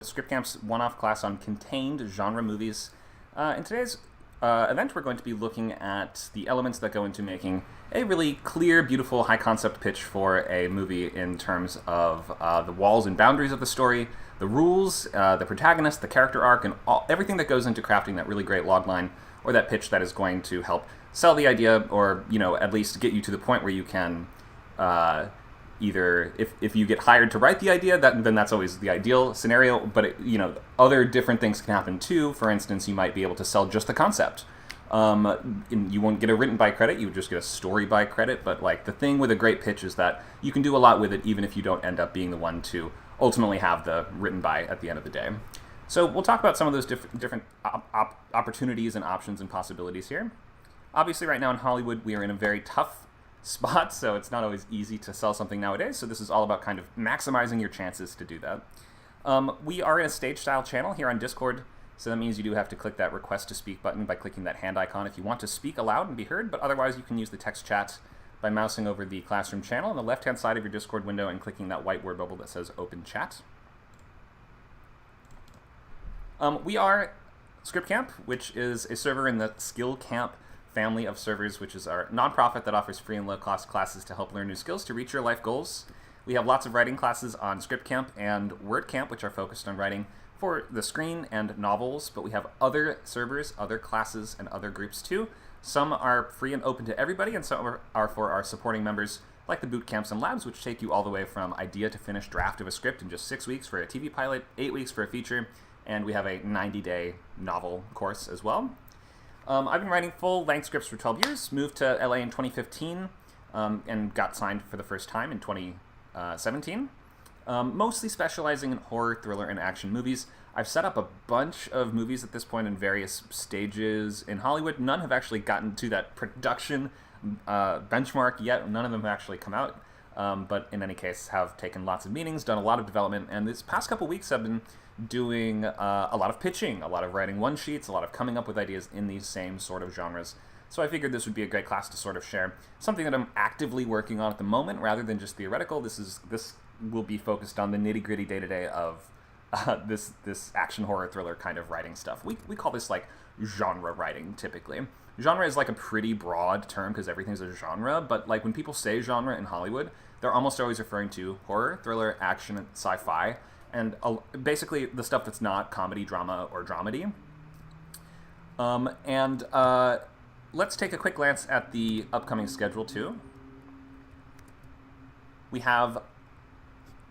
Script Camp's one-off class on contained genre movies. In today's event, we're going to be looking at the elements that go into making a really clear, beautiful, high-concept pitch for a movie in terms of the walls and boundaries of the story, the rules, the protagonist, the character arc, and everything that goes into crafting that really great logline or that pitch that is going to help sell the idea or, at least get you to the point where you can either if you get hired to write the idea, then that's always the ideal scenario. But other different things can happen too. For instance, you might be able to sell just the concept. You won't get a written by credit; you would just get a story by credit. But the thing with a great pitch is that you can do a lot with it, even if you don't end up being the one to ultimately have the written by at the end of the day. So we'll talk about some of those different opportunities and options and possibilities here. Obviously, right now in Hollywood, we are in a very tough spot, so it's not always easy to sell something nowadays. So this is all about kind of maximizing your chances to do that. We are in a stage-style channel here on Discord, so that means you do have to click that request to speak button by clicking that hand icon if you want to speak aloud and be heard, but otherwise you can use the text chat by mousing over the Classroom channel on the left-hand side of your Discord window and clicking that white word bubble that says Open Chat. We are Script Camp, which is a server in the Skill Camp family of servers, which is our nonprofit that offers free and low-cost classes to help learn new skills to reach your life goals. We have lots of writing classes on Script Camp and Word Camp, which are focused on writing for the screen and novels, but we have other servers, other classes, and other groups too. Some are free and open to everybody, and some are for our supporting members, like the boot camps and labs, which take you all the way from idea to finished draft of a script in just 6 weeks for a TV pilot, 8 weeks for a feature, and we have a 90-day novel course as well. I've been writing full-length scripts for 12 years, moved to LA in 2015, and got signed for the first time in 2017. Mostly specializing in horror, thriller, and action movies. I've set up a bunch of movies at this point in various stages in Hollywood. None have actually gotten to that production benchmark yet. None of them have actually come out, but in any case have taken lots of meetings, done a lot of development, and this past couple weeks I've been doing a lot of pitching, a lot of writing one-sheets, a lot of coming up with ideas in these same sort of genres. So I figured this would be a great class to sort of share something that I'm actively working on at the moment rather than just theoretical. This will be focused on the nitty-gritty day-to-day of this action horror thriller kind of writing stuff. We call this genre writing typically. Genre is a pretty broad term because everything's a genre, but when people say genre in Hollywood, they're almost always referring to horror, thriller, action, and sci-fi, and basically the stuff that's not comedy, drama, or dramedy. Let's take a quick glance at the upcoming schedule too. We have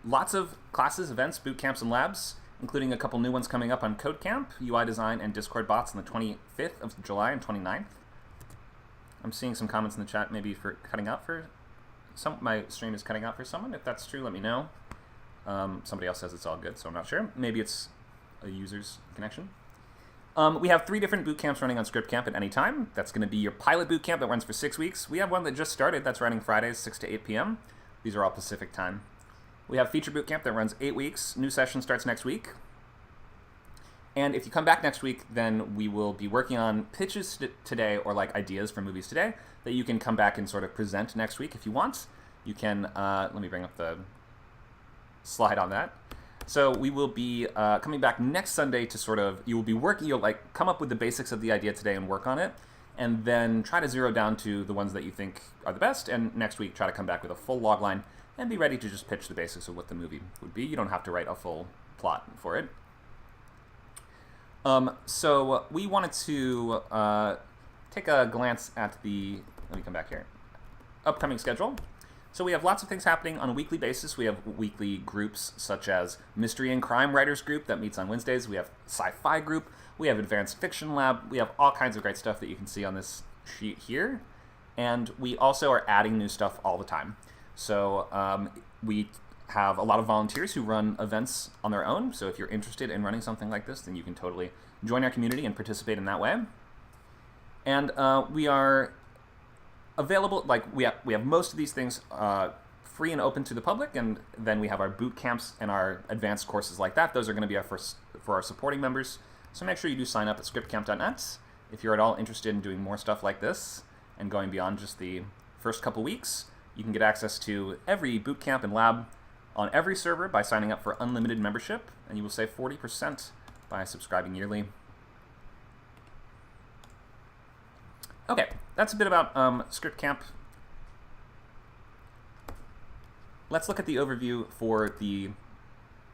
lots of classes, events, boot camps, and labs, including a couple new ones coming up on Code Camp, UI Design, and Discord bots on the 25th of July and 29th. I'm seeing some comments in the chat maybe for cutting out for some. My stream is cutting out for someone. If that's true, let me know. Somebody else says it's all good, so I'm not sure. Maybe it's a user's connection. We have 3 different boot camps running on Script Camp at any time. That's going to be your pilot boot camp that runs for 6 weeks. We have one that just started that's running Fridays, 6 to 8 p.m. These are all Pacific time. We have feature boot camp that runs 8 weeks. New session starts next week. And if you come back next week, then we will be working on pitches today or ideas for movies today that you can come back and sort of present next week if you want. You can, let me bring up the slide on that. So we will be coming back next Sunday to sort of, you'll come up with the basics of the idea today and work on it, and then try to zero down to the ones that you think are the best, and next week try to come back with a full log line and be ready to just pitch the basics of what the movie would be. You don't have to write a full plot for it. So we wanted to take a glance at the, let me come back here, upcoming schedule. So we have lots of things happening on a weekly basis. We have weekly groups such as Mystery and Crime Writers Group that meets on Wednesdays. We have Sci-Fi Group. We have Advanced Fiction Lab. We have all kinds of great stuff that you can see on this sheet here. And we also are adding new stuff all the time. So we have a lot of volunteers who run events on their own. So if you're interested in running something like this, then you can totally join our community and participate in that way. And we are available, we have most of these things free and open to the public, and then we have our boot camps and our advanced courses like that. Those are going to be for our supporting members. So make sure you do sign up at scriptcamp.net if you're at all interested in doing more stuff like this and going beyond just the first couple weeks. You can get access to every boot camp and lab on every server by signing up for unlimited membership, and you will save 40% by subscribing yearly. Okay, that's a bit about Script Camp. Let's look at the overview for the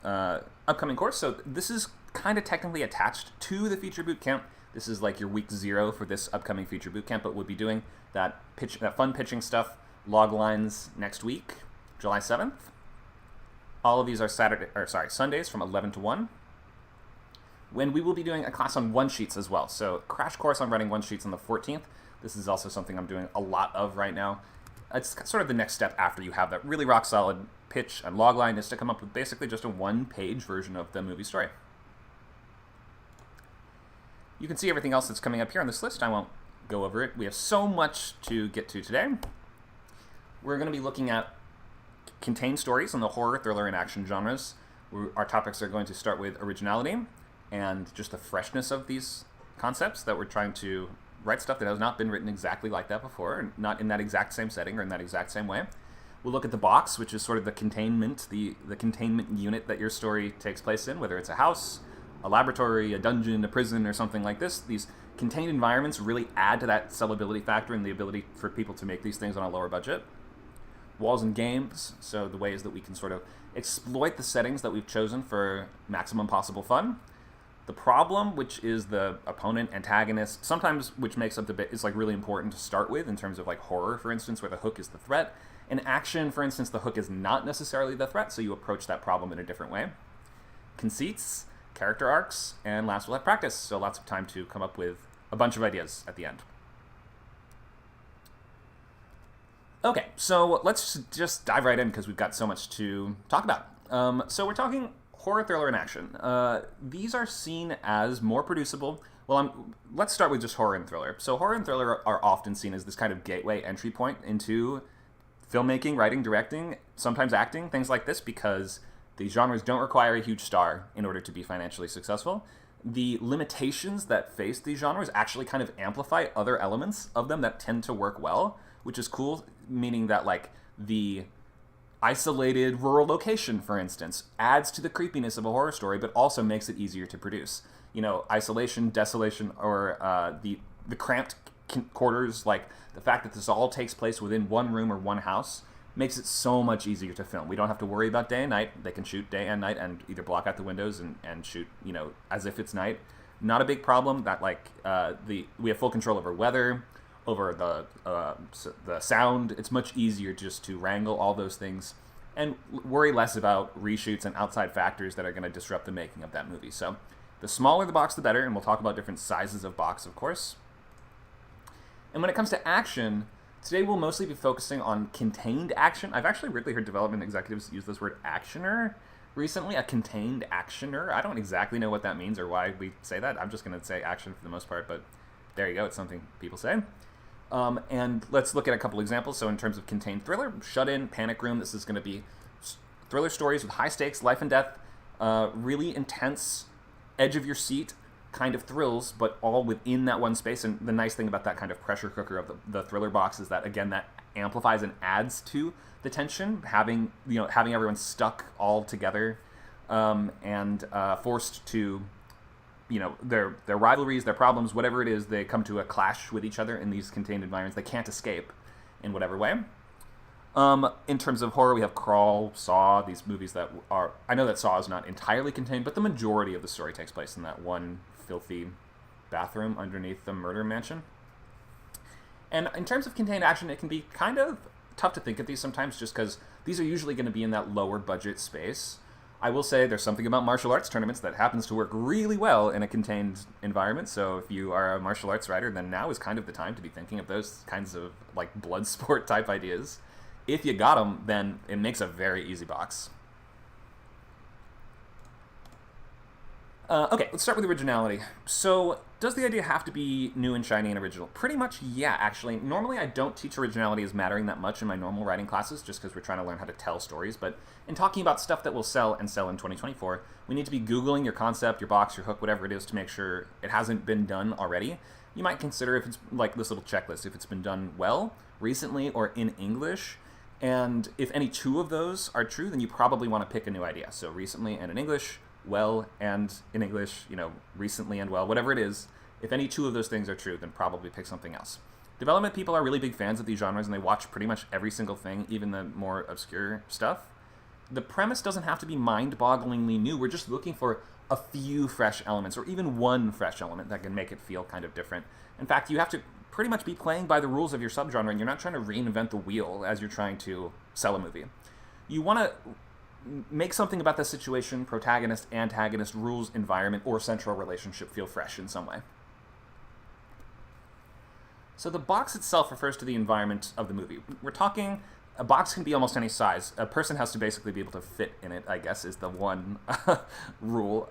upcoming course. So this is kind of technically attached to the feature bootcamp. This is like your week 0 for this upcoming feature bootcamp, but we'll be doing that fun pitching stuff, log lines next week, July 7th. All of these are Sundays from 11 to 1. When we will be doing a class on one-sheets as well. So crash course on writing one-sheets on the 14th. This is also something I'm doing a lot of right now. It's sort of the next step after you have that really rock-solid pitch and logline, is to come up with basically just a one-page version of the movie story. You can see everything else that's coming up here on this list. I won't go over it. We have so much to get to today. We're going to be looking at contained stories in the horror, thriller, and action genres. Our topics are going to start with originality and just the freshness of these concepts, that we're trying to write stuff that has not been written exactly like that before, not in that exact same setting or in that exact same way. We'll look at the box, which is sort of the containment, the containment unit that your story takes place in, whether it's a house, a laboratory, a dungeon, a prison, or something like this. These contained environments really add to that sellability factor and the ability for people to make these things on a lower budget. Walls and games, so the ways that we can sort of exploit the settings that we've chosen for maximum possible fun. The problem, which is the opponent, antagonist, sometimes which makes up the bit, is like really important to start with in terms of like horror, for instance, where the hook is the threat. In action, for instance, the hook is not necessarily the threat, so you approach that problem in a different way. Conceits, character arcs, and last we'll have practice, so lots of time to come up with a bunch of ideas at the end. Okay, so let's just dive right in because we've got so much to talk about. So we're talking horror, thriller, and action. These are seen as more producible. Well, let's start with just horror and thriller. So horror and thriller are often seen as this kind of gateway entry point into filmmaking, writing, directing, sometimes acting, things like this, because these genres don't require a huge star in order to be financially successful. The limitations that face these genres actually kind of amplify other elements of them that tend to work well, which is cool, meaning that like the isolated rural location, for instance, adds to the creepiness of a horror story, but also makes it easier to produce. You know, isolation, desolation, or the cramped quarters, like the fact that this all takes place within one room or one house, makes it so much easier to film. We don't have to worry about day and night. They can shoot day and night and either block out the windows and shoot, you know, as if it's night. Not a big problem. That like we have full control over weather, over the sound. It's much easier just to wrangle all those things and worry less about reshoots and outside factors that are going to disrupt the making of that movie. So the smaller the box, the better, and we'll talk about different sizes of box, of course. And when it comes to action, today we'll mostly be focusing on contained action. I've actually really heard development executives use this word actioner recently, a contained actioner. I don't exactly know what that means or why we say that. I'm just going to say action for the most part, but there you go. It's something people say. And let's look at a couple examples. So in terms of contained thriller, Shut In, Panic Room, this is going to be thriller stories with high stakes, life and death, really intense, edge of your seat kind of thrills, but all within that one space. And the nice thing about that kind of pressure cooker of the thriller box is that, again, that amplifies and adds to the tension, having everyone stuck all together and forced to, you know, their rivalries, their problems, whatever it is, they come to a clash with each other in these contained environments. They can't escape in whatever way. In terms of horror, we have Crawl, Saw, these movies that are... I know that Saw is not entirely contained, but the majority of the story takes place in that one filthy bathroom underneath the murder mansion. And in terms of contained action, it can be kind of tough to think of these sometimes just because these are usually going to be in that lower budget space. I will say there's something about martial arts tournaments that happens to work really well in a contained environment. So if you are a martial arts writer, then now is kind of the time to be thinking of those kinds of like blood sport type ideas. If you got them, then it makes a very easy box. Okay, let's start with originality. So, does the idea have to be new and shiny and original? Pretty much, yeah, actually. Normally, I don't teach originality as mattering that much in my normal writing classes, just because we're trying to learn how to tell stories. But in talking about stuff that will sell and sell in 2024, we need to be Googling your concept, your box, your hook, whatever it is, to make sure it hasn't been done already. You might consider, if it's like this little checklist, if it's been done well, recently, or in English, And if any two of those are true, then you probably want to pick a new idea. So recently and in English, well and in English, recently and well, whatever it is. If any two of those things are true, then probably pick something else. Development people are really big fans of these genres, and they watch pretty much every single thing, even the more obscure stuff. The premise doesn't have to be mind-bogglingly new. We're just looking for a few fresh elements, or even one fresh element that can make it feel kind of different. In fact, you have to pretty much be playing by the rules of your subgenre, and you're not trying to reinvent the wheel as you're trying to sell a movie. You want to make something about the situation, protagonist, antagonist, rules, environment, or central relationship feel fresh in some way. So the box itself refers to the environment of the movie. We're talking, a box can be almost any size. A person has to basically be able to fit in it, I guess, is the one rule.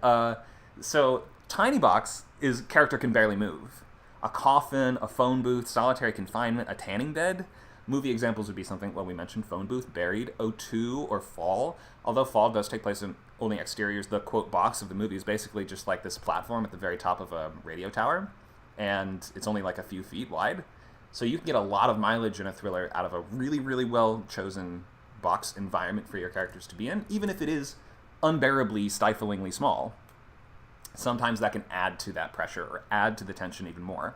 So tiny box is character can barely move. A coffin, a phone booth, solitary confinement, a tanning bed. Movie examples would be something, well, we mentioned phone booth, buried, O2, or fall. Although fall does take place in only exteriors, the, quote, box of the movie is basically just like this platform at the very top of a radio tower. And it's only like a few feet wide. So you can get a lot of mileage in a thriller out of a really, really well-chosen box environment for your characters to be in, even if it is unbearably, stiflingly small. Sometimes that can add to that pressure or add to the tension even more.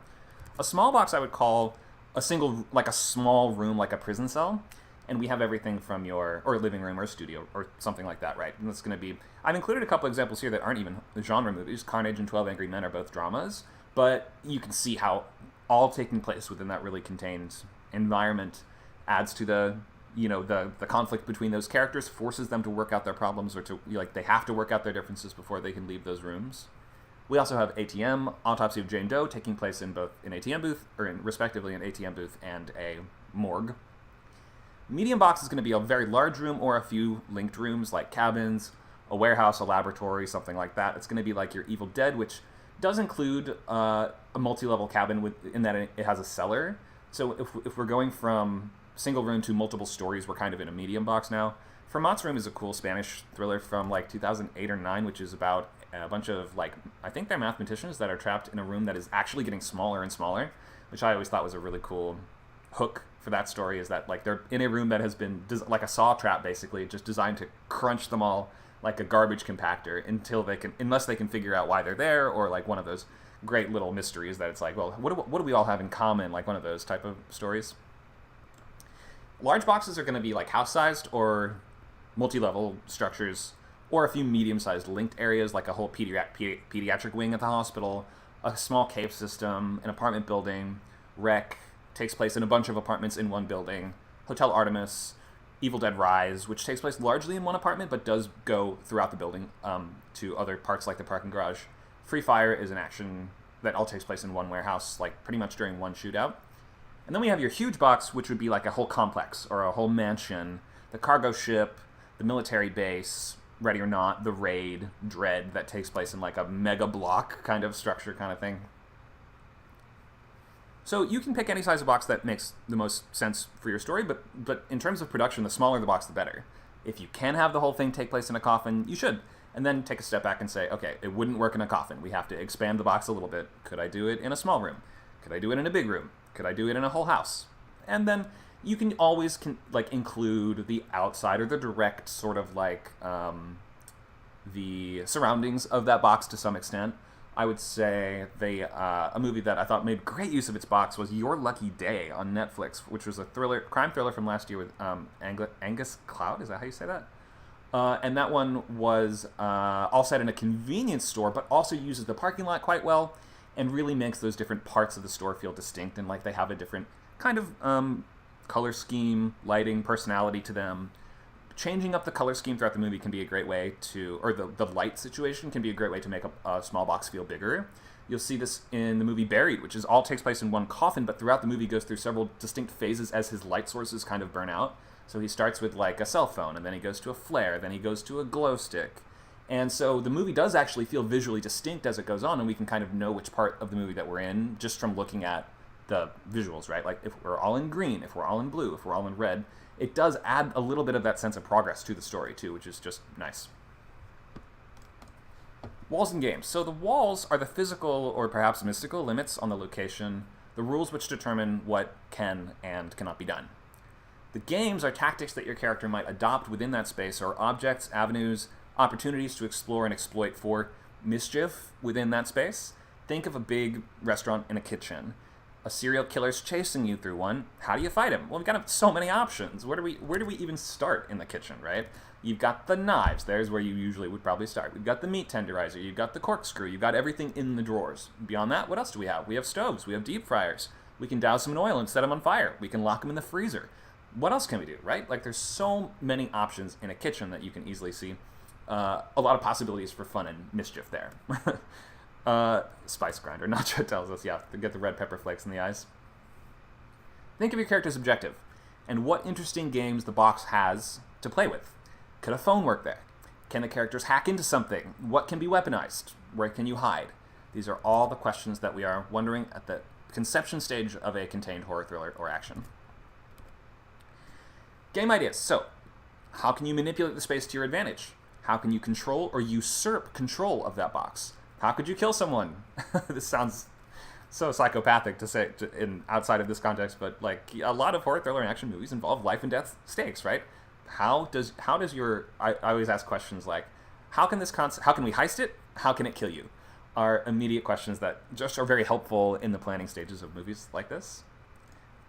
A small box I would call a small room, like a prison cell. And we have everything from or living room or studio or something like that, right? And it's going to be, I've included a couple examples here that aren't even genre movies. Carnage and 12 Angry Men are both dramas. But you can see how all taking place within that really contained environment adds to the conflict between those characters, forces them to work out their problems, or to they have to work out their differences before they can leave those rooms. We also have ATM, Autopsy of Jane Doe, taking place in both an ATM booth, respectively an ATM booth and a morgue. Medium box is going to be a very large room or a few linked rooms like cabins, a warehouse, a laboratory, something like that. It's going to be like your Evil Dead, which does include a multi-level cabin in that it has a cellar. So if we're going from single room to multiple stories, we're kind of in a medium box now. Fermat's Room is a cool Spanish thriller from 2008 or 9, which is about a bunch of I think they're mathematicians that are trapped in a room that is actually getting smaller and smaller, which I always thought was a really cool hook for that story, is that they're in a room that has been like a saw trap, basically, just designed to crunch them all like a garbage compactor unless they can figure out why they're there, or one of those great little mysteries that it's well, what do we all have in common, one of those type of stories. Large boxes are going to be house-sized or multi-level structures, or a few medium-sized linked areas, like a whole pediatric wing at the hospital, a small cave system, an apartment building. Wreck takes place in a bunch of apartments in one building. Hotel Artemis, Evil Dead Rise, which takes place largely in one apartment, but does go throughout the building to other parts like the parking garage. Free Fire is an action that all takes place in one warehouse, pretty much during one shootout. And then we have your huge box, which would be a whole complex or a whole mansion, the cargo ship, the military base, Ready or Not, the Raid, Dread, that takes place in a mega block kind of structure kind of thing. So you can pick any size of box that makes the most sense for your story, but in terms of production, the smaller the box, the better. If you can have the whole thing take place in a coffin, you should. And then take a step back and say, okay, it wouldn't work in a coffin. We have to expand the box a little bit. Could I do it in a small room? Could I do it in a big room? Could I do it in a whole house? And then you can always include the outside or the direct sort of the surroundings of that box to some extent. I would say a movie that I thought made great use of its box was Your Lucky Day on Netflix, which was a crime thriller from last year with Angus Cloud. Is that how you say that? And that one was all set in a convenience store, but also uses the parking lot quite well and really makes those different parts of the store feel distinct, and they have a different kind of color scheme, lighting, personality to them. Changing up the color scheme throughout the movie can be a great way or the light situation can be a great way to make a small box feel bigger. You'll see this in the movie Buried, which all takes place in one coffin, but throughout the movie goes through several distinct phases as his light sources kind of burn out. So he starts with a cell phone, and then he goes to a flare, then he goes to a glow stick. And so the movie does actually feel visually distinct as it goes on, and we can kind of know which part of the movie that we're in just from looking at the visuals, right? If we're all in green, if we're all in blue, if we're all in red, it does add a little bit of that sense of progress to the story too, which is just nice. Walls and games. So the walls are the physical or perhaps mystical limits on the location, the rules which determine what can and cannot be done. The games are tactics that your character might adopt within that space, or objects, avenues, opportunities to explore and exploit for mischief within that space. Think of a big restaurant in a kitchen. A serial killer's chasing you through one. How do you fight him? Well, we've got so many options. Where do we even start in the kitchen, right? You've got the knives. There's where you usually would probably start. We've got the meat tenderizer. You've got the corkscrew. You've got everything in the drawers. Beyond that, what else do we have? We have stoves. We have deep fryers. We can douse them in oil and set them on fire. We can lock them in the freezer. What else can we do, right? Like, there's so many options in a kitchen that you can easily see. A lot of possibilities for fun and mischief there. Spice grinder. Nacho tells us, yeah, to get the red pepper flakes in the eyes. Think of your character's objective and what interesting games the box has to play with. Could a phone work there? Can the characters hack into something? What can be weaponized? Where can you hide? These are all the questions that we are wondering at the conception stage of a contained horror thriller or action. Game ideas. So, how can you manipulate the space to your advantage? How can you control or usurp control of that box? How could you kill someone? This sounds so psychopathic to say outside of this context, but like a lot of horror thriller and action movies involve life and death stakes, right? How does your I always ask questions like, how can we heist it? How can it kill you? Are immediate questions that just are very helpful in the planning stages of movies like this.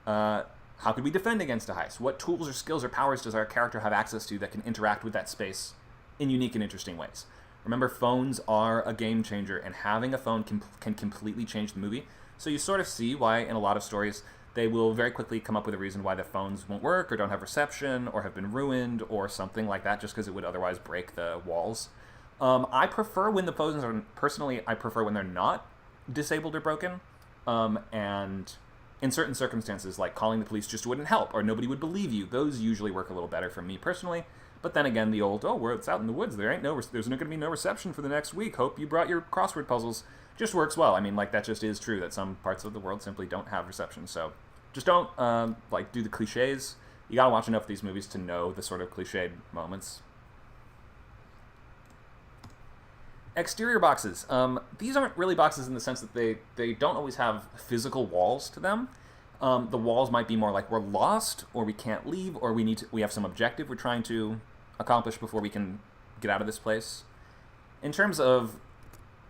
How could we defend against a heist? What tools or skills or powers does our character have access to that can interact with that space in unique and interesting ways? Remember, phones are a game changer, and having a phone can completely change the movie. So you sort of see why in a lot of stories they will very quickly come up with a reason why the phones won't work or don't have reception or have been ruined or something like that, just because it would otherwise break the walls. I prefer when the phones are, personally, I prefer when they're not disabled or broken. And in certain circumstances, like calling the police just wouldn't help or nobody would believe you. Those usually work a little better for me personally. But then again, the old, it's out in the woods. There's going to be no reception for the next week. Hope you brought your crossword puzzles. Just works well. I mean, like, that just is true that some parts of the world simply don't have reception. So just don't, do the cliches. You got to watch enough of these movies to know the sort of cliched moments. Exterior boxes. These aren't really boxes in the sense that they don't always have physical walls to them. The walls might be more like we're lost, or we can't leave, or we have some objective we're trying to accomplish before we can get out of this place. In terms of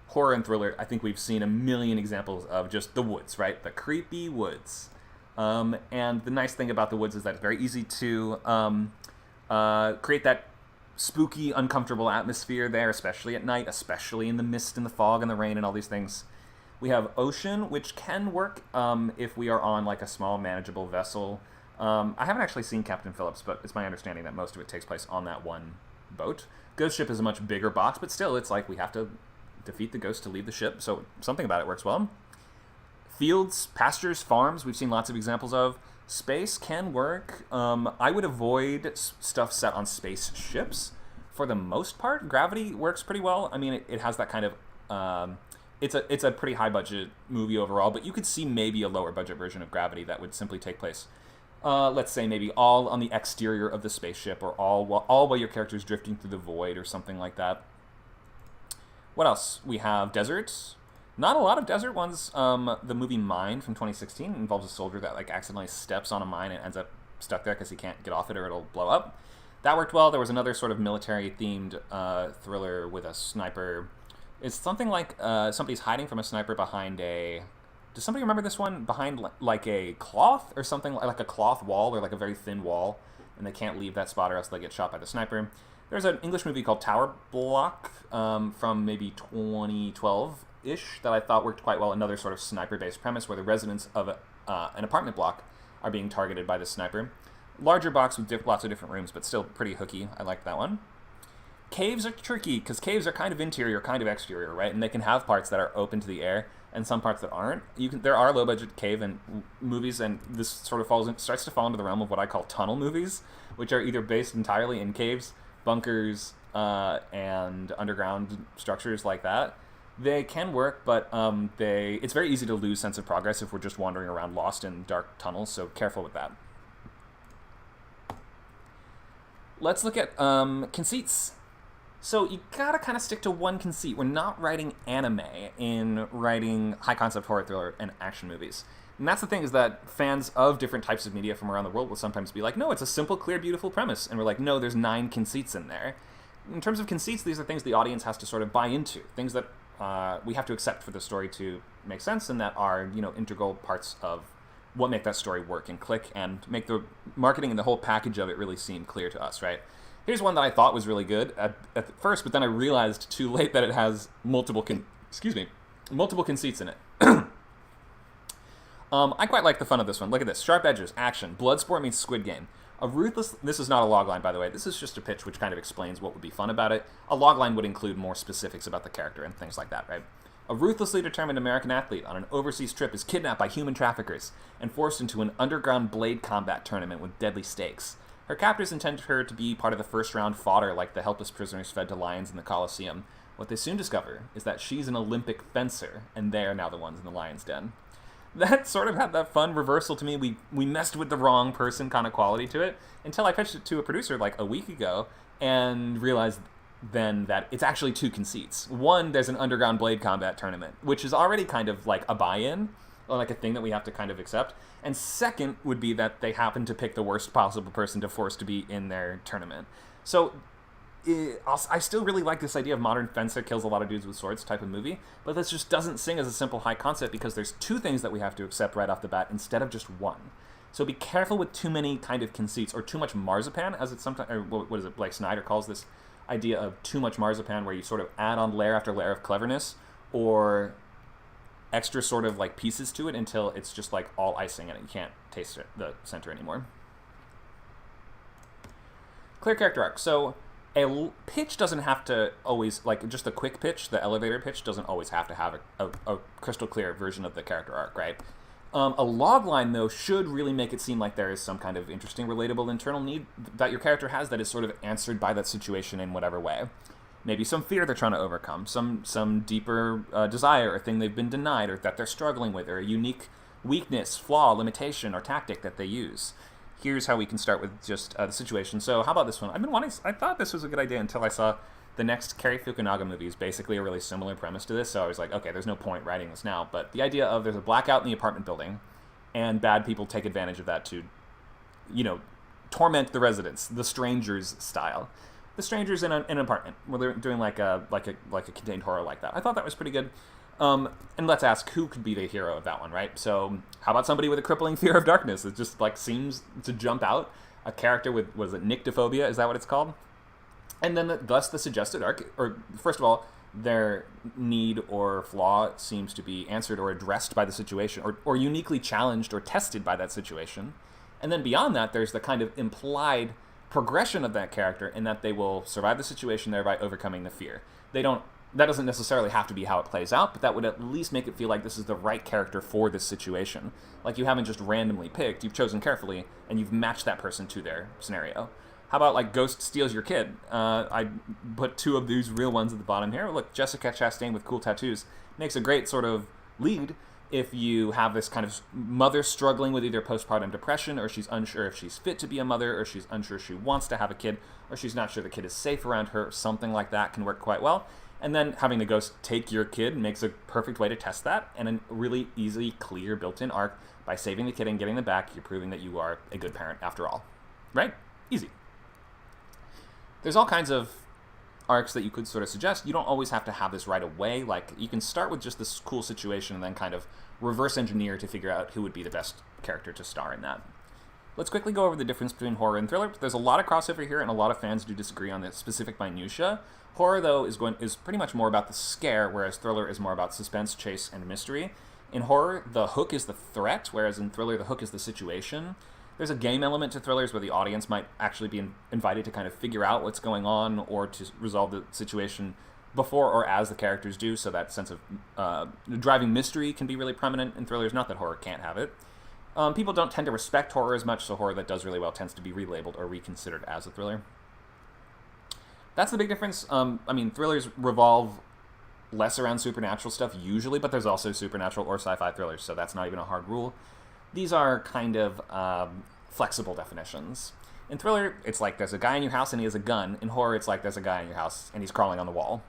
horror and thriller, I think we've seen a million examples of just the woods, right? The creepy woods. And the nice thing about the woods is that it's very easy to create that spooky, uncomfortable atmosphere there, especially at night, especially in the mist and the fog and the rain and all these things. We have ocean, which can work if we are on like a small, manageable vessel. I haven't actually seen Captain Phillips, but it's my understanding that most of it takes place on that one boat. Ghost Ship is a much bigger box, but still, it's like we have to defeat the ghost to leave the ship, so something about it works well. Fields, pastures, farms, we've seen lots of examples of. Space can work. I would avoid stuff set on spaceships for the most part. Gravity works pretty well. I mean, it has that kind of... It's a pretty high budget movie overall, but you could see maybe a lower budget version of Gravity that would simply take place, let's say maybe all on the exterior of the spaceship, or all while your character's drifting through the void or something like that. What else? We have deserts. Not a lot of desert ones. The movie Mine from 2016 involves a soldier that like accidentally steps on a mine and ends up stuck there because he can't get off it or it'll blow up. That worked well. There was another sort of military-themed thriller with a sniper. It's something like somebody's hiding from a sniper behind a... Does somebody remember this one? Behind like a cloth or something, like a cloth wall or like a very thin wall, and they can't leave that spot or else they get shot by the sniper. There's an English movie called Tower Block from maybe 2012-ish that I thought worked quite well. Another sort of sniper-based premise where the residents of an apartment block are being targeted by the sniper. Larger box with lots of different rooms, but still pretty hooky. I liked that one. Caves are tricky, because caves are kind of interior, kind of exterior, right? And they can have parts that are open to the air, and some parts that aren't. There are low-budget cave and movies, and this sort of starts to fall into the realm of what I call tunnel movies, which are either based entirely in caves, bunkers, and underground structures like that. They can work, but it's very easy to lose sense of progress if we're just wandering around lost in dark tunnels, so careful with that. Let's look at conceits. So you gotta kind of stick to one conceit. We're not writing anime in writing high-concept horror thriller and action movies. And that's the thing, is that fans of different types of media from around the world will sometimes be like, no, it's a simple, clear, beautiful premise. And we're like, no, there's 9 conceits in there. In terms of conceits, these are things the audience has to sort of buy into, things that we have to accept for the story to make sense, and that are, integral parts of what make that story work and click and make the marketing and the whole package of it really seem clear to us, right? Here's one that I thought was really good at first, but then I realized too late that it has multiple conceits in it. I quite like the fun of this one. Look at this. Sharp edges, action, Bloodsport meets Squid Game. This is not a logline, by the way. This is just a pitch which kind of explains what would be fun about it. A logline would include more specifics about the character and things like that, right? A ruthlessly determined American athlete on an overseas trip is kidnapped by human traffickers and forced into an underground blade combat tournament with deadly stakes. Her captors intended her to be part of the first-round fodder like the helpless prisoners fed to lions in the Colosseum. What they soon discover is that she's an Olympic fencer, and they're now the ones in the lion's den. That sort of had that fun reversal to me. We messed with the wrong person kind of quality to it until I pitched it to a producer like a week ago and realized then that it's actually 2 conceits. One, there's an underground blade combat tournament, which is already kind of like a buy-in, or like a thing that we have to kind of accept. And second would be that they happen to pick the worst possible person to force to be in their tournament. So I still really like this idea of modern fencer kills a lot of dudes with swords type of movie, but this just doesn't sing as a simple high concept because there's 2 things that we have to accept right off the bat instead of just 1. So be careful with too many kind of conceits, or too much marzipan, as it's sometimes, or what is it, Blake Snyder calls this idea of too much marzipan, where you sort of add on layer after layer of cleverness or extra sort of like pieces to it until it's just like all icing and you can't taste the center anymore. Clear character arc. So a pitch doesn't have to always, like just a quick pitch, the elevator pitch doesn't always have to have a crystal clear version of the character arc, right? A log line, though, should really make it seem like there is some kind of interesting, relatable internal need that your character has that is sort of answered by that situation in whatever way. Maybe some fear they're trying to overcome, some deeper desire or thing they've been denied or that they're struggling with, or a unique weakness, flaw, limitation, or tactic that they use. Here's how we can start with just the situation. So how about this one? I thought this was a good idea until I saw the next Cary Fukunaga movie is basically a really similar premise to this, so I was like, okay, there's no point writing this now. But the idea of there's a blackout in the apartment building, and bad people take advantage of that to, torment the residents, the Strangers style. The Strangers in an apartment where they're doing like a contained horror like that. I thought that was pretty good. And let's ask who could be the hero of that one, right? So how about somebody with a crippling fear of darkness? It just like seems to jump out. A character with, what is it, nyctophobia? Is that what it's called? And then thus the suggested arc, or first of all, their need or flaw seems to be answered or addressed by the situation, or uniquely challenged or tested by that situation. And then beyond that, there's the kind of implied progression of that character in that they will survive the situation, thereby overcoming the fear. That doesn't necessarily have to be how it plays out, but that would at least make it feel like this is the right character for this situation. Like you haven't just randomly picked, you've chosen carefully, and you've matched that person to their scenario. How about like Ghost steals your kid? I put 2 of these real ones at the bottom here. Look, Jessica Chastain with cool tattoos makes a great sort of lead if you have this kind of mother struggling with either postpartum depression, or she's unsure if she's fit to be a mother, or she's unsure she wants to have a kid, or she's not sure the kid is safe around her, or something like that can work quite well. And then having the ghost take your kid makes a perfect way to test that, and a really easy, clear, built-in arc. By saving the kid and getting them back, you're proving that you are a good parent after all. Right? Easy. There's all kinds of arcs that you could sort of suggest. You don't always have to have this right away. Like, you can start with just this cool situation and then kind of reverse engineer to figure out who would be the best character to star in that. Let's quickly go over the difference between horror and thriller. There's a lot of crossover here, and a lot of fans do disagree on the specific minutiae. Horror, though, is pretty much more about the scare, whereas thriller is more about suspense, chase, and mystery. In horror, the hook is the threat, whereas in thriller, the hook is the situation. There's a game element to thrillers where the audience might actually be invited to kind of figure out what's going on or to resolve the situation before or as the characters do, so that sense of driving mystery can be really prominent in thrillers. Not that horror can't have it. People don't tend to respect horror as much, so horror that does really well tends to be relabeled or reconsidered as a thriller. That's the big difference. Thrillers revolve less around supernatural stuff usually, but there's also supernatural or sci-fi thrillers, so that's not even a hard rule. These are kind of flexible definitions. In thriller, it's like there's a guy in your house and he has a gun. In horror, it's like there's a guy in your house and he's crawling on the wall.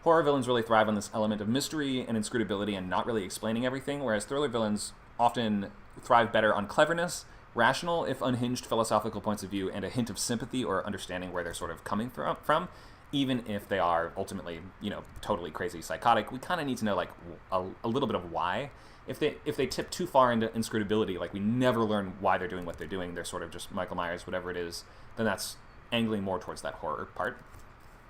Horror villains really thrive on this element of mystery and inscrutability and not really explaining everything, whereas thriller villains often thrive better on cleverness, rational, if unhinged, philosophical points of view, and a hint of sympathy or understanding where they're sort of coming from, even if they are ultimately, totally crazy, psychotic. We kind of need to know, like, a little bit of why. If they tip too far into inscrutability, like we never learn why they're doing what they're doing, they're sort of just Michael Myers, whatever it is, then that's angling more towards that horror part.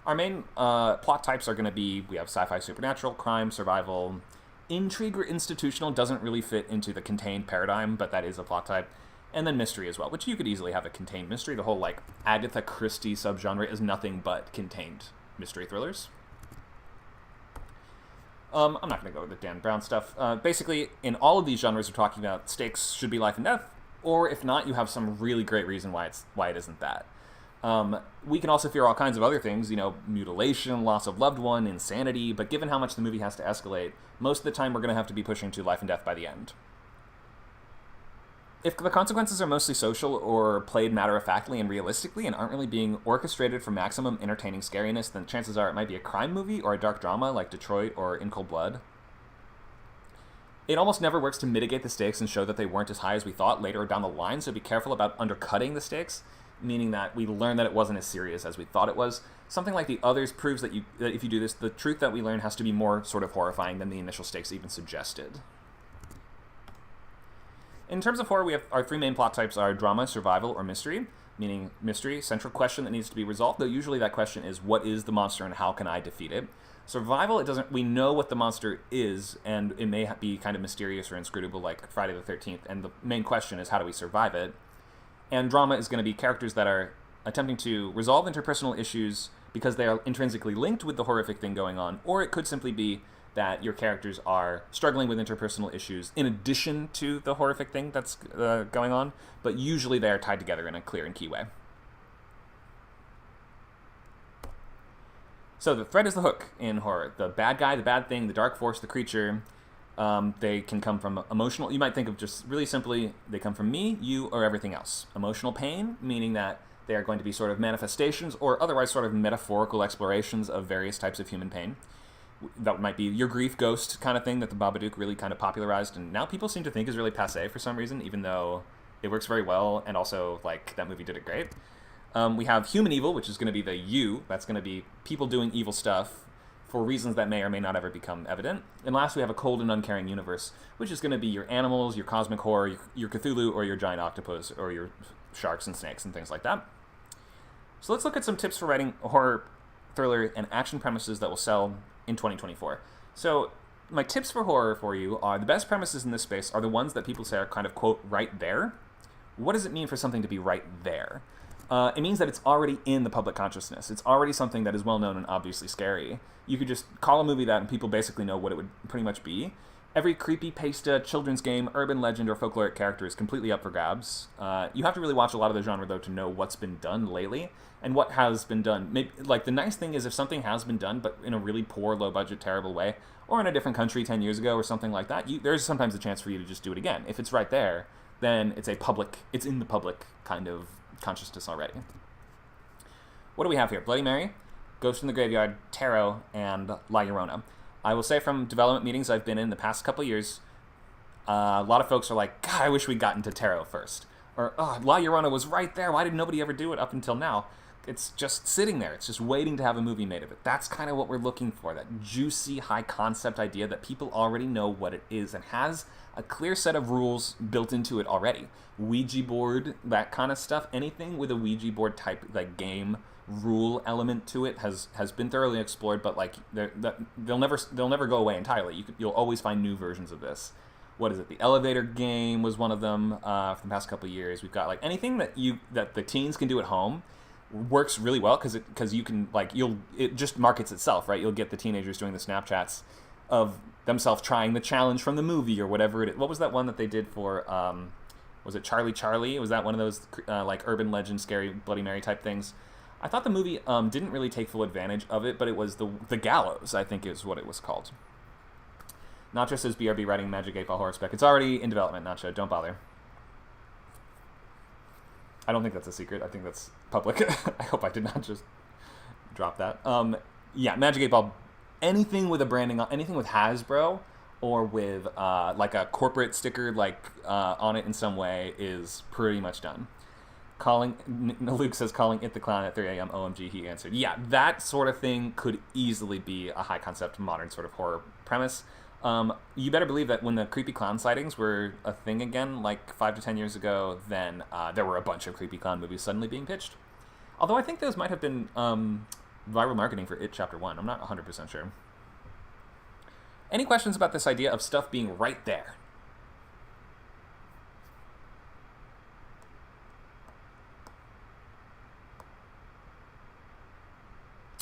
Our main plot types are going to be, we have sci-fi, supernatural, crime, survival. Intrigue or institutional doesn't really fit into the contained paradigm, but that is a plot type. And then mystery as well, which you could easily have a contained mystery. The whole, like, Agatha Christie subgenre is nothing but contained mystery thrillers. I'm not going to go with the Dan Brown stuff. Basically, in all of these genres, we're talking about stakes should be life and death, or if not, you have some really great reason why it isn't that. We can also fear all kinds of other things, mutilation, loss of loved one, insanity, but given how much the movie has to escalate, most of the time we're going to have to be pushing to life and death by the end. If the consequences are mostly social or played matter-of-factly and realistically and aren't really being orchestrated for maximum entertaining scariness, then chances are it might be a crime movie or a dark drama like Detroit or In Cold Blood. It almost never works to mitigate the stakes and show that they weren't as high as we thought later down the line, so be careful about undercutting the stakes, meaning that we learn that it wasn't as serious as we thought it was. Something like The Others proves that if you do this, the truth that we learn has to be more sort of horrifying than the initial stakes even suggested. In terms of horror, we have our three main plot types are drama, survival, or mystery, meaning mystery, central question that needs to be resolved, though usually that question is, what is the monster and how can I defeat it? Survival, we know what the monster is, and it may be kind of mysterious or inscrutable like Friday the 13th, and the main question is, how do we survive it? And drama is going to be characters that are attempting to resolve interpersonal issues because they are intrinsically linked with the horrific thing going on, or it could simply be that your characters are struggling with interpersonal issues in addition to the horrific thing that's going on, but usually they are tied together in a clear and key way. So the threat is the hook in horror. The bad guy, the bad thing, the dark force, the creature, they can come from emotional. You might think of just really simply, they come from me, you, or everything else. Emotional pain, meaning that they are going to be sort of manifestations or otherwise sort of metaphorical explorations of various types of human pain. That might be your grief ghost kind of thing that the Babadook really kind of popularized, and now people seem to think is really passé for some reason, even though it works very well, and also, like, that movie did it great. We have human evil, which is going to be the you. That's going to be people doing evil stuff for reasons that may or may not ever become evident. And last, we have a cold and uncaring universe, which is going to be your animals, your cosmic horror, your Cthulhu, or your giant octopus, or your sharks and snakes and things like that. So let's look at some tips for writing horror, thriller, and action premises that will sell in 2024. So my tips for horror for you are the best premises in this space are the ones that people say are kind of, quote, right there. What does it mean for something to be right there? It means that it's already in the public consciousness. It's already something that is well known and obviously scary. You could just call a movie that and people basically know what it would pretty much be. Every creepypasta, children's game, urban legend, or folkloric character is completely up for grabs. You have to really watch a lot of the genre, though, to know what's been done lately and what has been done. Maybe, like, the nice thing is if something has been done, but in a really poor, low-budget, terrible way, or in a different country 10 years ago or something like that, there's sometimes a chance for you to just do it again. If it's right there, then it's in the public kind of consciousness already. What do we have here? Bloody Mary, Ghost in the Graveyard, Tarot, and La Llorona. I will say from development meetings I've been in the past couple of years, a lot of folks are like, God, I wish we'd gotten to Tarot first. Or, oh, La Llorona was right there. Why did nobody ever do it up until now? It's just sitting there. It's just waiting to have a movie made of it. That's kind of what we're looking for, that juicy, high-concept idea that people already know what it is and has a clear set of rules built into it already. Ouija board, that kind of stuff. Anything with a Ouija board type, like, game rule element to it has been thoroughly explored, but, like, they'll never go away entirely. You'll always find new versions of this. What is it? The elevator game was one of them for the past couple of years. We've got, like, anything that the teens can do at home works really well because you can, like, it just markets itself, right? You'll get the teenagers doing the Snapchats of themselves trying the challenge from the movie or whatever it is. What was that one that they did for was it Charlie? Was that one of those like urban legend scary Bloody Mary type things? I thought the movie didn't really take full advantage of it, but it was the Gallows, I think is what it was called. Nacho says BRB writing Magic 8-Ball Horror Spec. It's already in development, Nacho. Don't bother. I don't think that's a secret. I think that's public. I hope I did not just drop that. Yeah, Magic 8-Ball. Anything with a branding on, anything with Hasbro or with like a corporate sticker on it in some way is pretty much done. Luke says calling It the Clown at 3 a.m. OMG, he answered. Yeah, that sort of thing could easily be a high concept modern sort of horror premise. You better believe that when the creepy clown sightings were a thing again, like 5 to 10 years ago, then there were a bunch of creepy clown movies suddenly being pitched. Although I think those might have been viral marketing for It Chapter 1. I'm not 100% sure. Any questions about this idea of stuff being right there?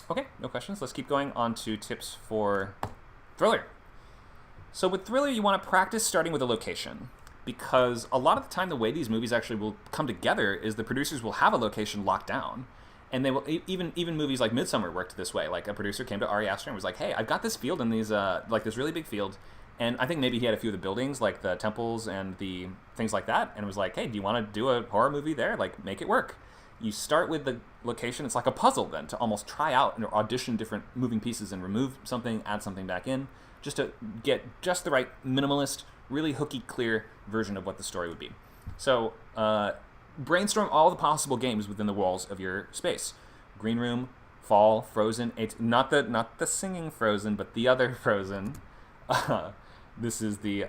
Okay, no questions. Let's keep going on to tips for thriller. So with thriller, you want to practice starting with a location, because a lot of the time the way these movies actually will come together is the producers will have a location locked down, and they will even movies like Midsummer worked this way. Like a producer came to Ari Aster and was like, "Hey, I've got this field in these like this really big field," and I think maybe he had a few of the buildings, like the temples and the things like that, and was like, "Hey, do you want to do a horror movie there? Like, make it work." You start with the location. It's like a puzzle then to almost try out and audition different moving pieces and remove something, add something back in, just to get just the right minimalist, really hooky, clear version of what the story would be. So brainstorm all the possible games within the walls of your space. Green Room, Fall, Frozen. Not the singing Frozen, but the other Frozen. This is the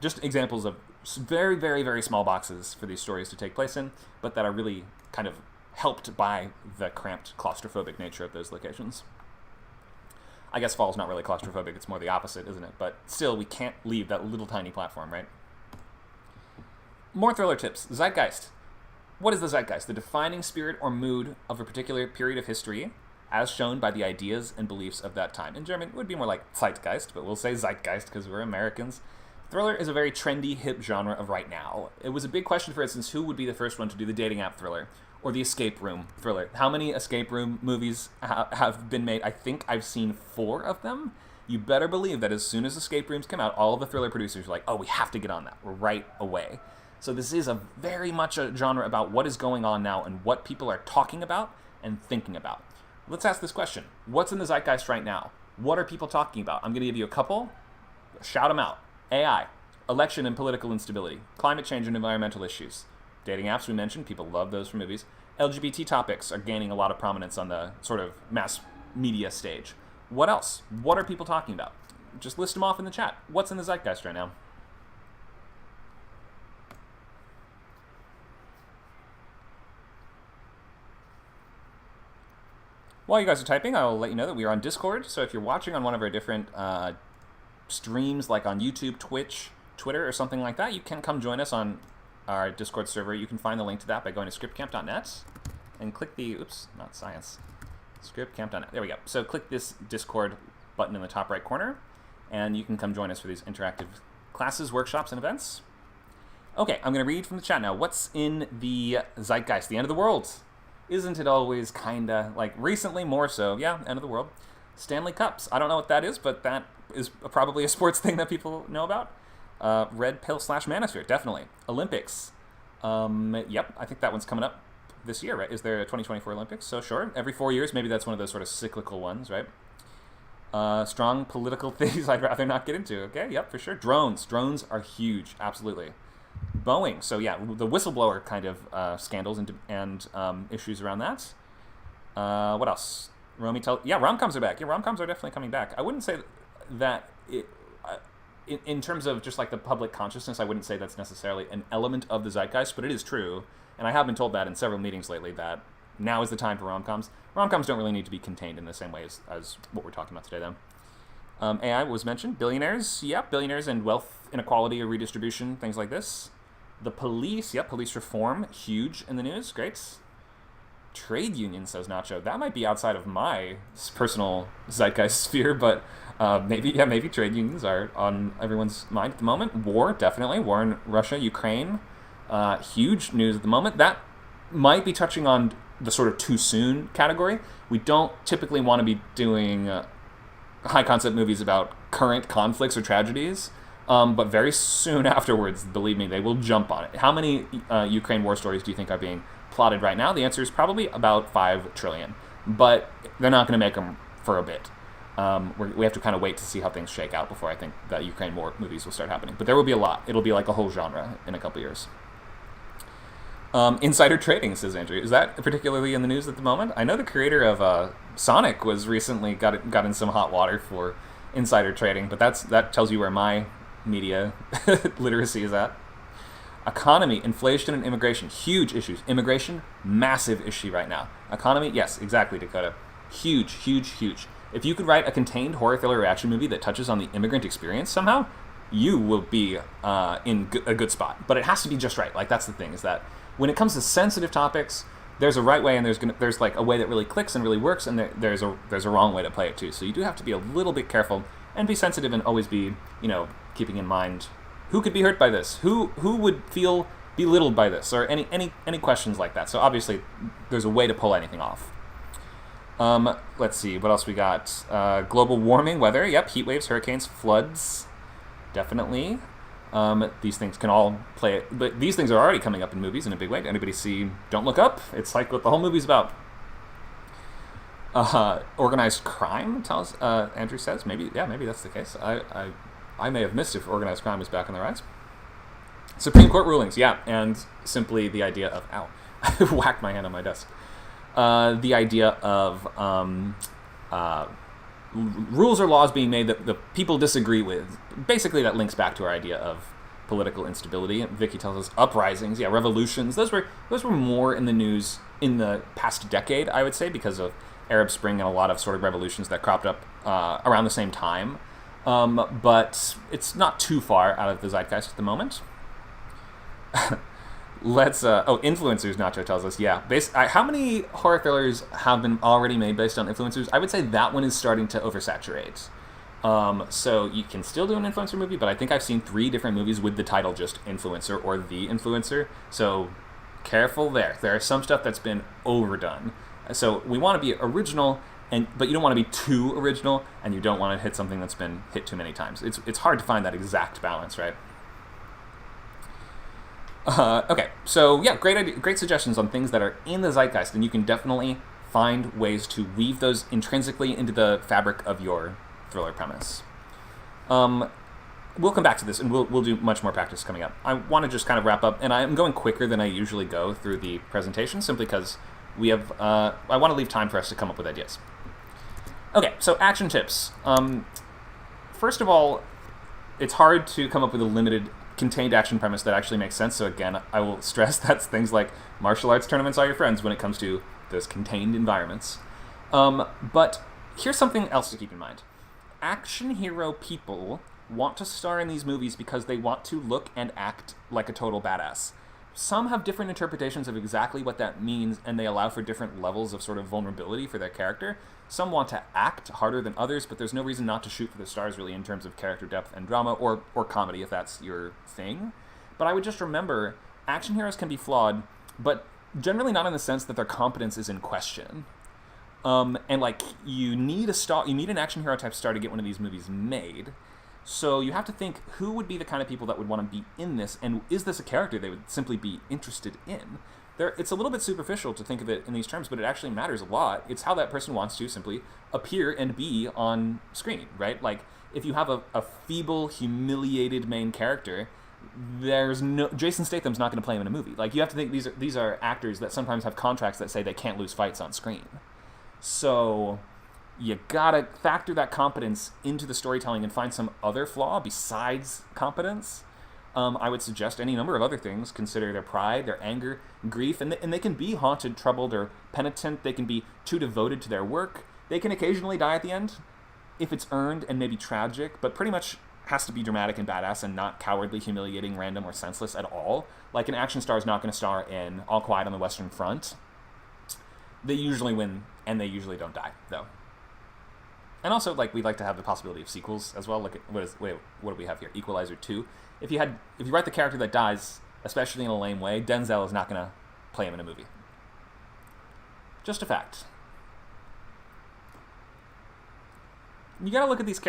just examples of very, very, very small boxes for these stories to take place in, but that are really kind of helped by the cramped, claustrophobic nature of those locations. I guess Fall's not really claustrophobic, it's more the opposite, isn't it? But still, we can't leave that little tiny platform, right? More thriller tips. Zeitgeist. What is the zeitgeist? The defining spirit or mood of a particular period of history, as shown by the ideas and beliefs of that time. In German, it would be more like Zeitgeist, but we'll say Zeitgeist because we're Americans. Thriller is a very trendy, hip genre of right now. It was a big question, for instance, who would be the first one to do the dating app thriller or the escape room thriller? How many escape room movies have been made? I think I've seen 4 of them. You better believe that as soon as escape rooms come out, all of the thriller producers are like, oh, we have to get on that right away. So this is a very much a genre about what is going on now and what people are talking about and thinking about. Let's ask this question. What's in the zeitgeist right now? What are people talking about? I'm going to give you a couple. Shout them out. AI, election and political instability, climate change and environmental issues. Dating apps we mentioned, people love those for movies. LGBT topics are gaining a lot of prominence on the sort of mass media stage. What else? What are people talking about? Just list them off in the chat. What's in the zeitgeist right now? While you guys are typing, I'll let you know that we are on Discord, so if you're watching on one of our different streams, like on YouTube, Twitch, Twitter, or something like that, you can come join us on our Discord server. You can find the link to that by going to scriptcamp.net and click the, oops, not science, scriptcamp.net. There we go. So click this Discord button in the top right corner, and you can come join us for these interactive classes, workshops, and events. Okay, I'm going to read from the chat now. What's in the zeitgeist? The end of the world. Isn't it always kinda, like, recently more so? Yeah, end of the world. Stanley Cups. I don't know what that is, but that is probably a sports thing that people know about. Red Pill / Manosphere, definitely. Olympics. Yep, I think that one's coming up this year, right? Is there a 2024 Olympics? So sure, every 4 years, maybe that's one of those sort of cyclical ones, right? Strong political things I'd rather not get into. Okay, yep, for sure. Drones. Drones are huge, absolutely. Boeing. So yeah, the whistleblower kind of scandals and issues around that. What else? Yeah, rom-coms are back. Yeah, rom-coms are definitely coming back. I wouldn't say that in terms of just like the public consciousness, I wouldn't say that's necessarily an element of the zeitgeist, but it is true. And I have been told that in several meetings lately, that now is the time for rom-coms. Rom-coms don't really need to be contained in the same way as what we're talking about today, though. AI was mentioned. Billionaires. Yep, billionaires and wealth inequality or redistribution, things like this. The police. Yep, police reform. Huge in the news. Great. Trade union, says Nacho. That might be outside of my personal zeitgeist sphere, but maybe trade unions are on everyone's mind at the moment. War, definitely. War in Russia, Ukraine. Huge news at the moment. That might be touching on the sort of too soon category. We don't typically want to be doing high concept movies about current conflicts or tragedies, but very soon afterwards, believe me, they will jump on it. How many Ukraine war stories do you think are being plotted right now? The answer is probably about 5 trillion, but they're not going to make them for a bit. We have to kind of wait to see how things shake out before I think that Ukraine war movies will start happening. But there will be a lot. It'll be like a whole genre in a couple years. Insider trading, says Andrew. Is that particularly in the news at the moment? I know the creator of Sonic was recently got in some hot water for insider trading, but that tells you where my media literacy is at. Economy, inflation, and immigration, huge issues. Immigration, massive issue right now. Economy, yes, exactly, Dakota. Huge, huge, huge. If you could write a contained horror thriller action movie that touches on the immigrant experience somehow, you will be in a good spot. But it has to be just right. Like, that's the thing, is that when it comes to sensitive topics, there's a right way and there's like a way that really clicks and really works, and there's a wrong way to play it too. So you do have to be a little bit careful and be sensitive, and always be, keeping in mind who could be hurt by this, who would feel belittled by this, or any questions like that. So obviously there's a way to pull anything off. Let's see, what else we got? Global warming, weather, yep, heat waves, hurricanes, floods, definitely. These things can all play it, but these things are already coming up in movies in a big way. Did anybody see Don't Look Up? It's like what the whole movie's about. Organized crime, Andrew says. Maybe that's the case. I may have missed if organized crime was back on the rise. Supreme Court rulings, yeah, and simply the idea of, ow, I whacked my hand on my desk. The idea of rules or laws being made that the people disagree with. Basically, that links back to our idea of political instability. Vicky tells us uprisings, yeah, revolutions. Those were more in the news in the past decade, I would say, because of Arab Spring and a lot of sort of revolutions that cropped up around the same time. But it's not too far out of the zeitgeist at the moment. Influencers, Nacho tells us, yeah. How many horror thrillers have been already made based on influencers? I would say that one is starting to oversaturate. So you can still do an influencer movie, but I think I've seen 3 different movies with the title just Influencer or The Influencer. So careful there. There is some stuff that's been overdone. So we want to be original, but you don't want to be too original, and you don't want to hit something that's been hit too many times. It's hard to find that exact balance, right? Okay, so yeah, great suggestions on things that are in the zeitgeist, and you can definitely find ways to weave those intrinsically into the fabric of your thriller premise. We'll come back to this, and we'll do much more practice coming up. I want to just kind of wrap up, and I'm going quicker than I usually go through the presentation, simply because we have. I want to leave time for us to come up with ideas. Okay, so action tips. First of all, it's hard to come up with a limited contained action premise that actually makes sense. So again, I will stress that's things like martial arts tournaments are your friends when it comes to those contained environments. But here's something else to keep in mind. Action hero people want to star in these movies because they want to look and act like a total badass. Some have different interpretations of exactly what that means, and they allow for different levels of sort of vulnerability for their character. Some want to act harder than others, but there's no reason not to shoot for the stars, really, in terms of character depth and drama, or comedy, if that's your thing. But I would just remember, action heroes can be flawed, but generally not in the sense that their competence is in question. And like, you need an action hero type star to get one of these movies made. So you have to think, who would be the kind of people that would want to be in this, and is this a character they would simply be interested in? It's a little bit superficial to think of it in these terms, but it actually matters a lot. It's how that person wants to simply appear and be on screen, right? Like, if you have a feeble, humiliated main character, Jason Statham's not going to play him in a movie. Like, you have to think these are actors that sometimes have contracts that say they can't lose fights on screen. So you gotta factor that competence into the storytelling and find some other flaw besides competence. I would suggest any number of other things. Consider their pride, their anger, grief, and they can be haunted, troubled, or penitent. They can be too devoted to their work. They can occasionally die at the end, if it's earned and maybe tragic, but pretty much has to be dramatic and badass and not cowardly, humiliating, random, or senseless at all. Like, an action star is not going to star in All Quiet on the Western Front. They usually win, and they usually don't die, though. And also, like, we'd like to have the possibility of sequels as well. Look at what do we have here? Equalizer 2. If you write the character that dies, especially in a lame way, Denzel is not going to play him in a movie. Just a fact. You got to look at these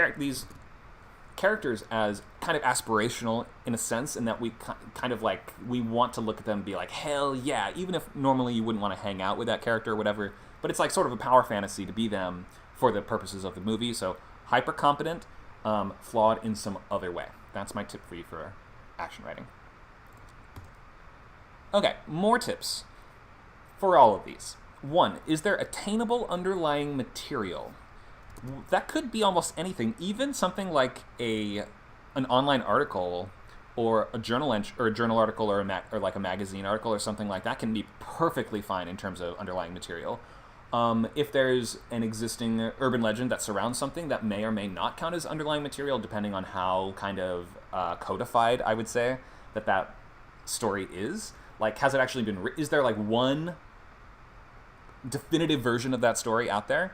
characters as kind of aspirational in a sense, in that we kind of like, we want to look at them and be like, hell yeah, even if normally you wouldn't want to hang out with that character or whatever, but it's like sort of a power fantasy to be them for the purposes of the movie. So hyper competent, flawed in some other way. That's my tip for you for action writing. Okay, more tips for all of these. 1, is there attainable underlying material? That could be almost anything, even something like an online article or a journal or a journal article or or like a magazine article or something like that can be perfectly fine in terms of underlying material. If there's an existing urban legend that surrounds something, that may or may not count as underlying material, depending on how kind of codified, I would say, that story is. Like, has it actually been... Is there, like, one definitive version of that story out there?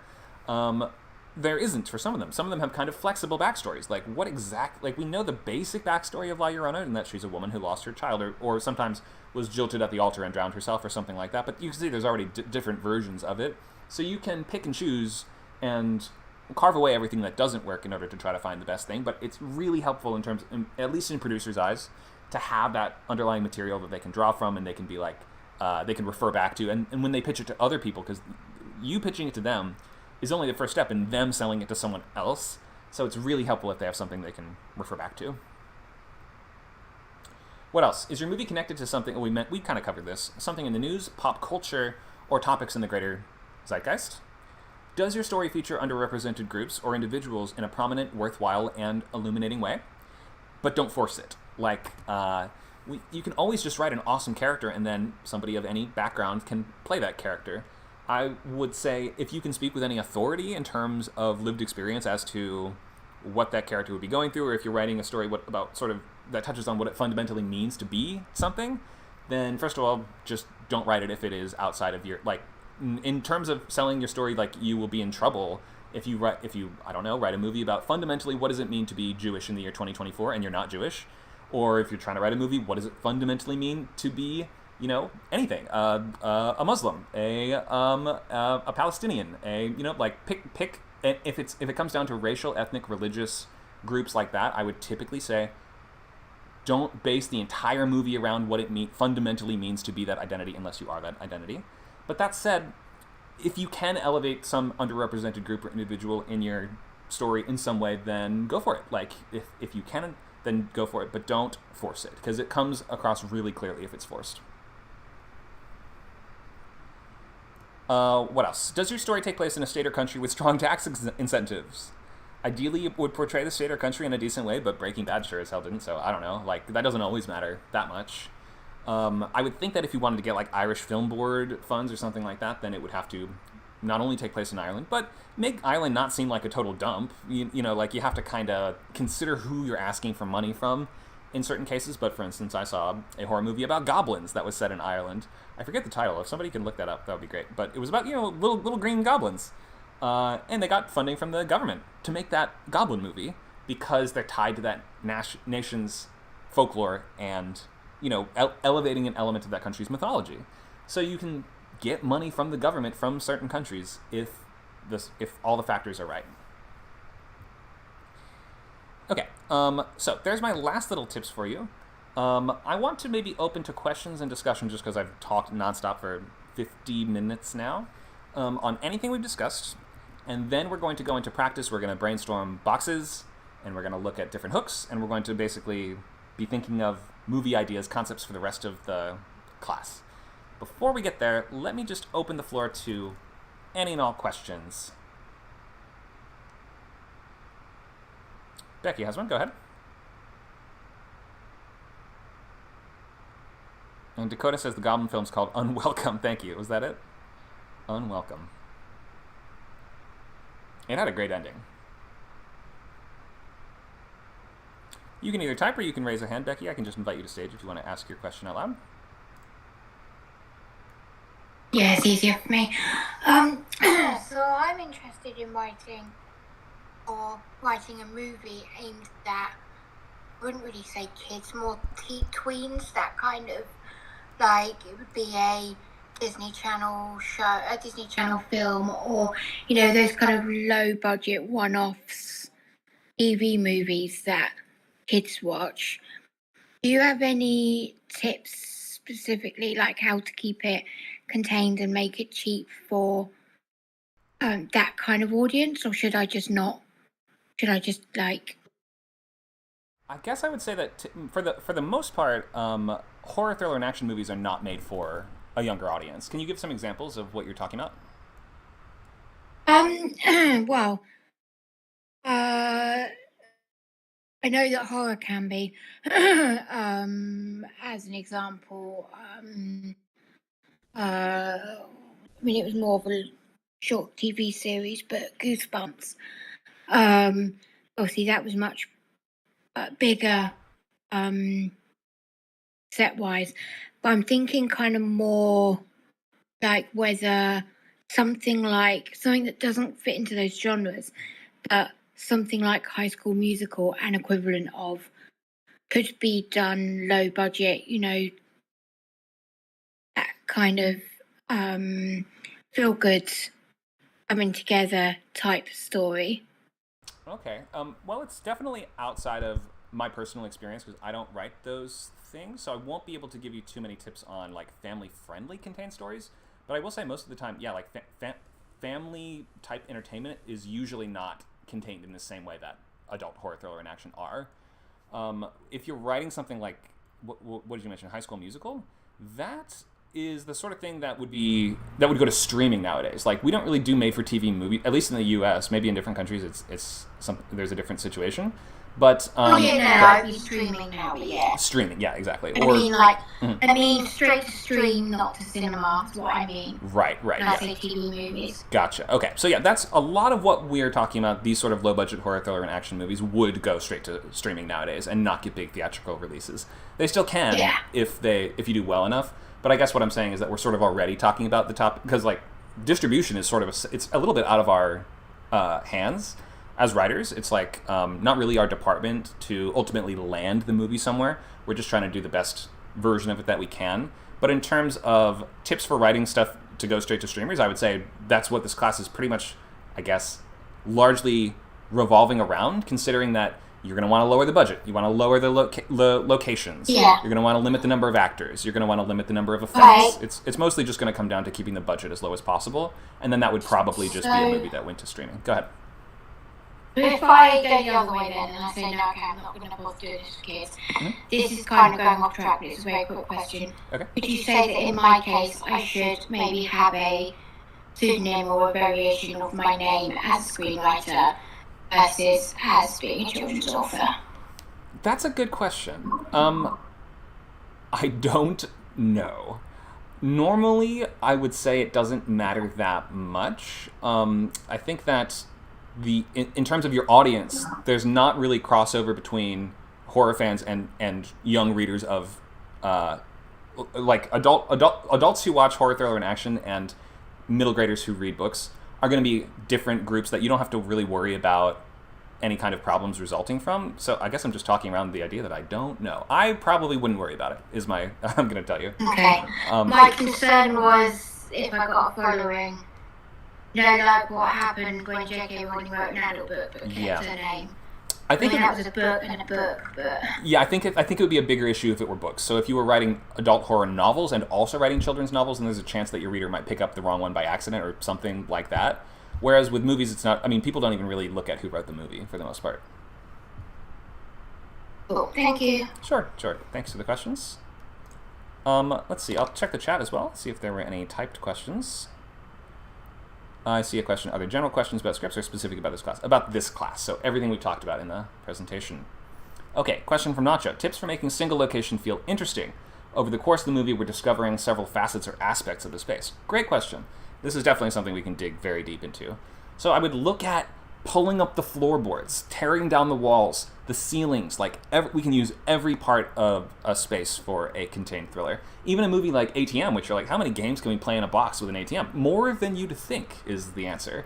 There isn't for some of them. Some of them have kind of flexible backstories. Like, what exact... Like, we know the basic backstory of La Llorona, and that she's a woman who lost her child, or sometimes was jilted at the altar and drowned herself or something like that. But you can see there's already different versions of it. So you can pick and choose and carve away everything that doesn't work in order to try to find the best thing. But it's really helpful in terms, at least in producers' eyes, to have that underlying material that they can draw from and they can be like, they can refer back to. And when they pitch it to other people, because you pitching it to them is only the first step in them selling it to someone else. So it's really helpful if they have something they can refer back to. What else? Is your movie connected to something? We kind of covered this. Something in the news, pop culture, or topics in the greater zeitgeist? Does your story feature underrepresented groups or individuals in a prominent, worthwhile, and illuminating way? But don't force it. Like, you can always just write an awesome character and then somebody of any background can play that character. I would say if you can speak with any authority in terms of lived experience as to what that character would be going through, or if you're writing a story about sort of that touches on what it fundamentally means to be something, then first of all, just don't write it if it is outside of your, like, in terms of selling your story, like, you will be in trouble if you write a movie about fundamentally what does it mean to be Jewish in the year 2024 and you're not Jewish, or if you're trying to write a movie, what does it fundamentally mean to be, anything, a Muslim, a Palestinian, pick. If it comes down to racial, ethnic, religious groups like that, I would typically say, don't base the entire movie around what it fundamentally means to be that identity, unless you are that identity. But that said, if you can elevate some underrepresented group or individual in your story in some way, then go for it. Like, if you can, then go for it, but don't force it, because it comes across really clearly if it's forced. What else? Does your story take place in a state or country with strong tax incentives? Ideally, it would portray the state or country in a decent way, but Breaking Bad sure as hell didn't, so I don't know. Like, that doesn't always matter that much. I would think that if you wanted to get, like, Irish Film Board funds or something like that, then it would have to not only take place in Ireland, but make Ireland not seem like a total dump. You have to kind of consider who you're asking for money from in certain cases. But for instance, I saw a horror movie about goblins that was set in Ireland. I forget the title. If somebody can look that up, that would be great. But it was about, little green goblins. And they got funding from the government to make that goblin movie because they're tied to that nation's folklore and, elevating an element of that country's mythology. So you can get money from the government from certain countries if all the factors are right. Okay, so there's my last little tips for you. I want to maybe open to questions and discussion just because I've talked nonstop for 50 minutes now on anything we've discussed. And then we're going to go into practice. We're going to brainstorm boxes, and we're going to look at different hooks, and we're going to basically be thinking of movie ideas, concepts for the rest of the class. Before we get there, let me just open the floor to any and all questions. Becky has one. Go ahead. And Dakota says the Goblin film's called Unwelcome. Thank you. Was that it? Unwelcome. It had a great ending. You can either type or you can raise a hand, Becky. I can just invite you to stage if you want to ask your question out loud. Yeah, it's easier for me. So I'm interested in writing a movie aimed at, I wouldn't really say kids, more tweens, that kind of, like, it would be a Disney Channel show, a Disney Channel film, or, those kind of low budget one-offs, TV movies that kids watch. Do you have any tips specifically, like how to keep it contained and make it cheap for that kind of audience, or should I just not? Should I just like? I guess I would say that for the most part, horror, thriller, and action movies are not made for a younger audience. Can you give some examples of what you're talking about? Well, I know that horror can be, as an example, I mean, it was more of a short TV series, but Goosebumps. Obviously, that was much bigger, set-wise. But I'm thinking kind of more like whether something that doesn't fit into those genres, but something like High School Musical and equivalent of could be done low budget, that kind of feel good coming together type story. Okay. Well, it's definitely outside of my personal experience because I don't write those things, so I won't be able to give you too many tips on like family-friendly contained stories. But I will say most of the time, yeah, like family type entertainment is usually not contained in the same way that adult horror, thriller, and action are. If you're writing something like what did you mention, High School Musical, that is the sort of thing that would go to streaming nowadays. Like we don't really do made-for-TV movie, at least in the U.S. Maybe in different countries, there's a different situation. But I'd be streaming now, yeah. Streaming, yeah, exactly. I mean straight to stream, not to cinema. Is what I mean. Right. When I say TV movies. Gotcha. Okay, so yeah, that's a lot of what we're talking about. These sort of low-budget horror, thriller, and action movies would go straight to streaming nowadays and not get big theatrical releases. They still can if you do well enough. But I guess what I'm saying is that we're sort of already talking about the top because like distribution is sort of it's a little bit out of our hands. As writers, it's like not really our department to ultimately land the movie somewhere. We're just trying to do the best version of it that we can. But in terms of tips for writing stuff to go straight to streamers, I would say that's what this class is pretty much, I guess, largely revolving around, considering that you're going to want to lower the budget. You want to lower the locations. Yeah. You're going to want to limit the number of actors. You're going to want to limit the number of effects. Right. It's mostly just going to come down to keeping the budget as low as possible. And then that would probably just be a movie that went to streaming. Go ahead. If I go the other way then and I say, no, okay, I'm not going to bother doing this for kids, this is kind of going off track, but it's a very quick question. Okay. Would you say that in my case I should maybe have a pseudonym or a variation of my name as a screenwriter versus as being a children's author? That's a good question. I don't know. Normally, I would say it doesn't matter that much. I think that in terms of your audience, there's not really crossover between horror fans and young readers of like adults who watch horror, thriller, and action, and middle graders who read books are going to be different groups that you don't have to really worry about any kind of problems resulting from. So I guess I'm just talking around the idea that I don't know. I probably wouldn't worry about it, I'm going to tell you. Okay. My concern was if I got a following, like what happened when J.K. Rowling wrote an adult book but kept her name. I think that was a book and a book, but... Yeah, I think it would be a bigger issue if it were books. So if you were writing adult horror novels and also writing children's novels, then there's a chance that your reader might pick up the wrong one by accident or something like that. Whereas with movies, it's not... I mean, people don't even really look at who wrote the movie, for the most part. Cool. Thank you. Sure. Thanks for the questions. Let's see. I'll check the chat as well, see if there were any typed questions. I see a question. Are there general questions about scripts or specific about this class? About this class. So everything we talked about in the presentation. Okay, question from Nacho. Tips for making single location feel interesting. Over the course of the movie, we're discovering several facets or aspects of the space. Great question. This is definitely something we can dig very deep into. So I would look at pulling up the floorboards, tearing down the walls, the ceilings. Like we can use every part of a space for a contained thriller. Even a movie like ATM, which you're like, how many games can we play in a box with an ATM? More than you'd think is the answer.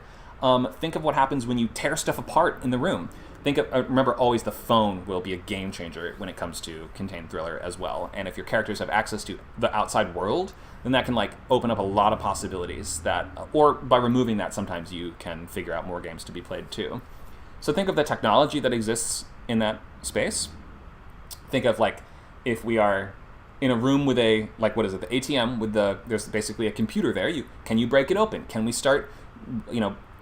Think of what happens when you tear stuff apart in the room. Remember, always the phone will be a game changer when it comes to contained thriller as well. And if your characters have access to the outside world, then that can open up a lot of possibilities or by removing that, sometimes you can figure out more games to be played too. So think of the technology that exists in that space. Think of if we are in a room with the ATM there's basically a computer there. Can you break it open? Can we start,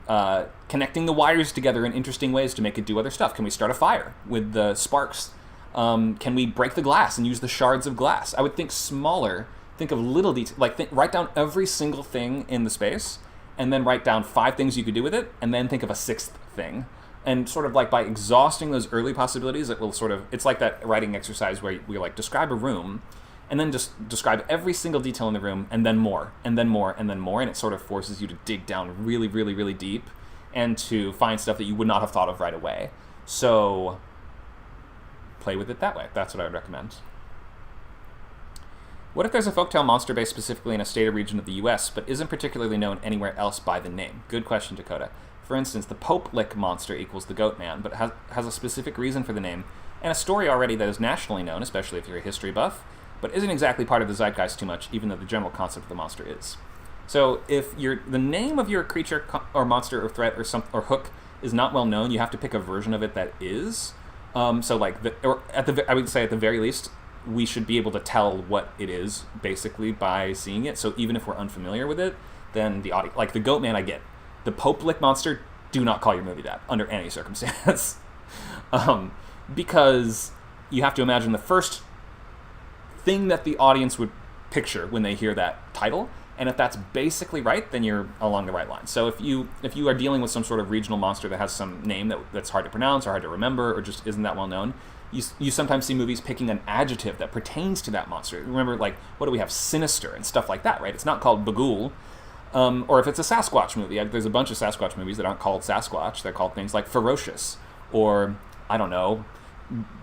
connecting the wires together in interesting ways to make it do other stuff. Can we start a fire with the sparks? Can we break the glass and use the shards of glass? I would think smaller. Think of little details. Like, write down every single thing in the space, and then write down 5 things you could do with it, and then think of a 6th thing. And sort of like by exhausting those early possibilities, it will sort of, it's like that writing exercise where we like describe a room, and then just describe every single detail in the room, and then more, and then more, and then more, and it sort of forces you to dig down really, really, really deep, and to find stuff that you would not have thought of right away. So play with it that way. That's what I would recommend. What if there's a folktale monster based specifically in a state or region of the US, but isn't particularly known anywhere else by the name? Good question, Dakota. For instance, the Pope Lick monster equals the Goat Man, but has a specific reason for the name, and a story already that is nationally known, especially if you're a history buff, but isn't exactly part of the zeitgeist too much, even though the general concept of the monster is. So if the name of your creature or monster or threat or hook is not well known, you have to pick a version of it that is. So like, I would say at the very least, we should be able to tell what it is, basically, by seeing it. So even if we're unfamiliar with it, then the audio, like the Goat Man, I get. The Pope Lick monster, do not call your movie that under any circumstance. Because you have to imagine the first thing that the audience would picture when they hear that title, and if that's basically right, then you're along the right line. So if you are dealing with some sort of regional monster that has some name that's hard to pronounce or hard to remember or just isn't that well known, you sometimes see movies picking an adjective that pertains to that monster. Remember, like, what do we have? Sinister and stuff like that, right? It's not called Bagul. Or if it's a Sasquatch movie, there's a bunch of Sasquatch movies that aren't called Sasquatch. They're called things like Ferocious or, I don't know,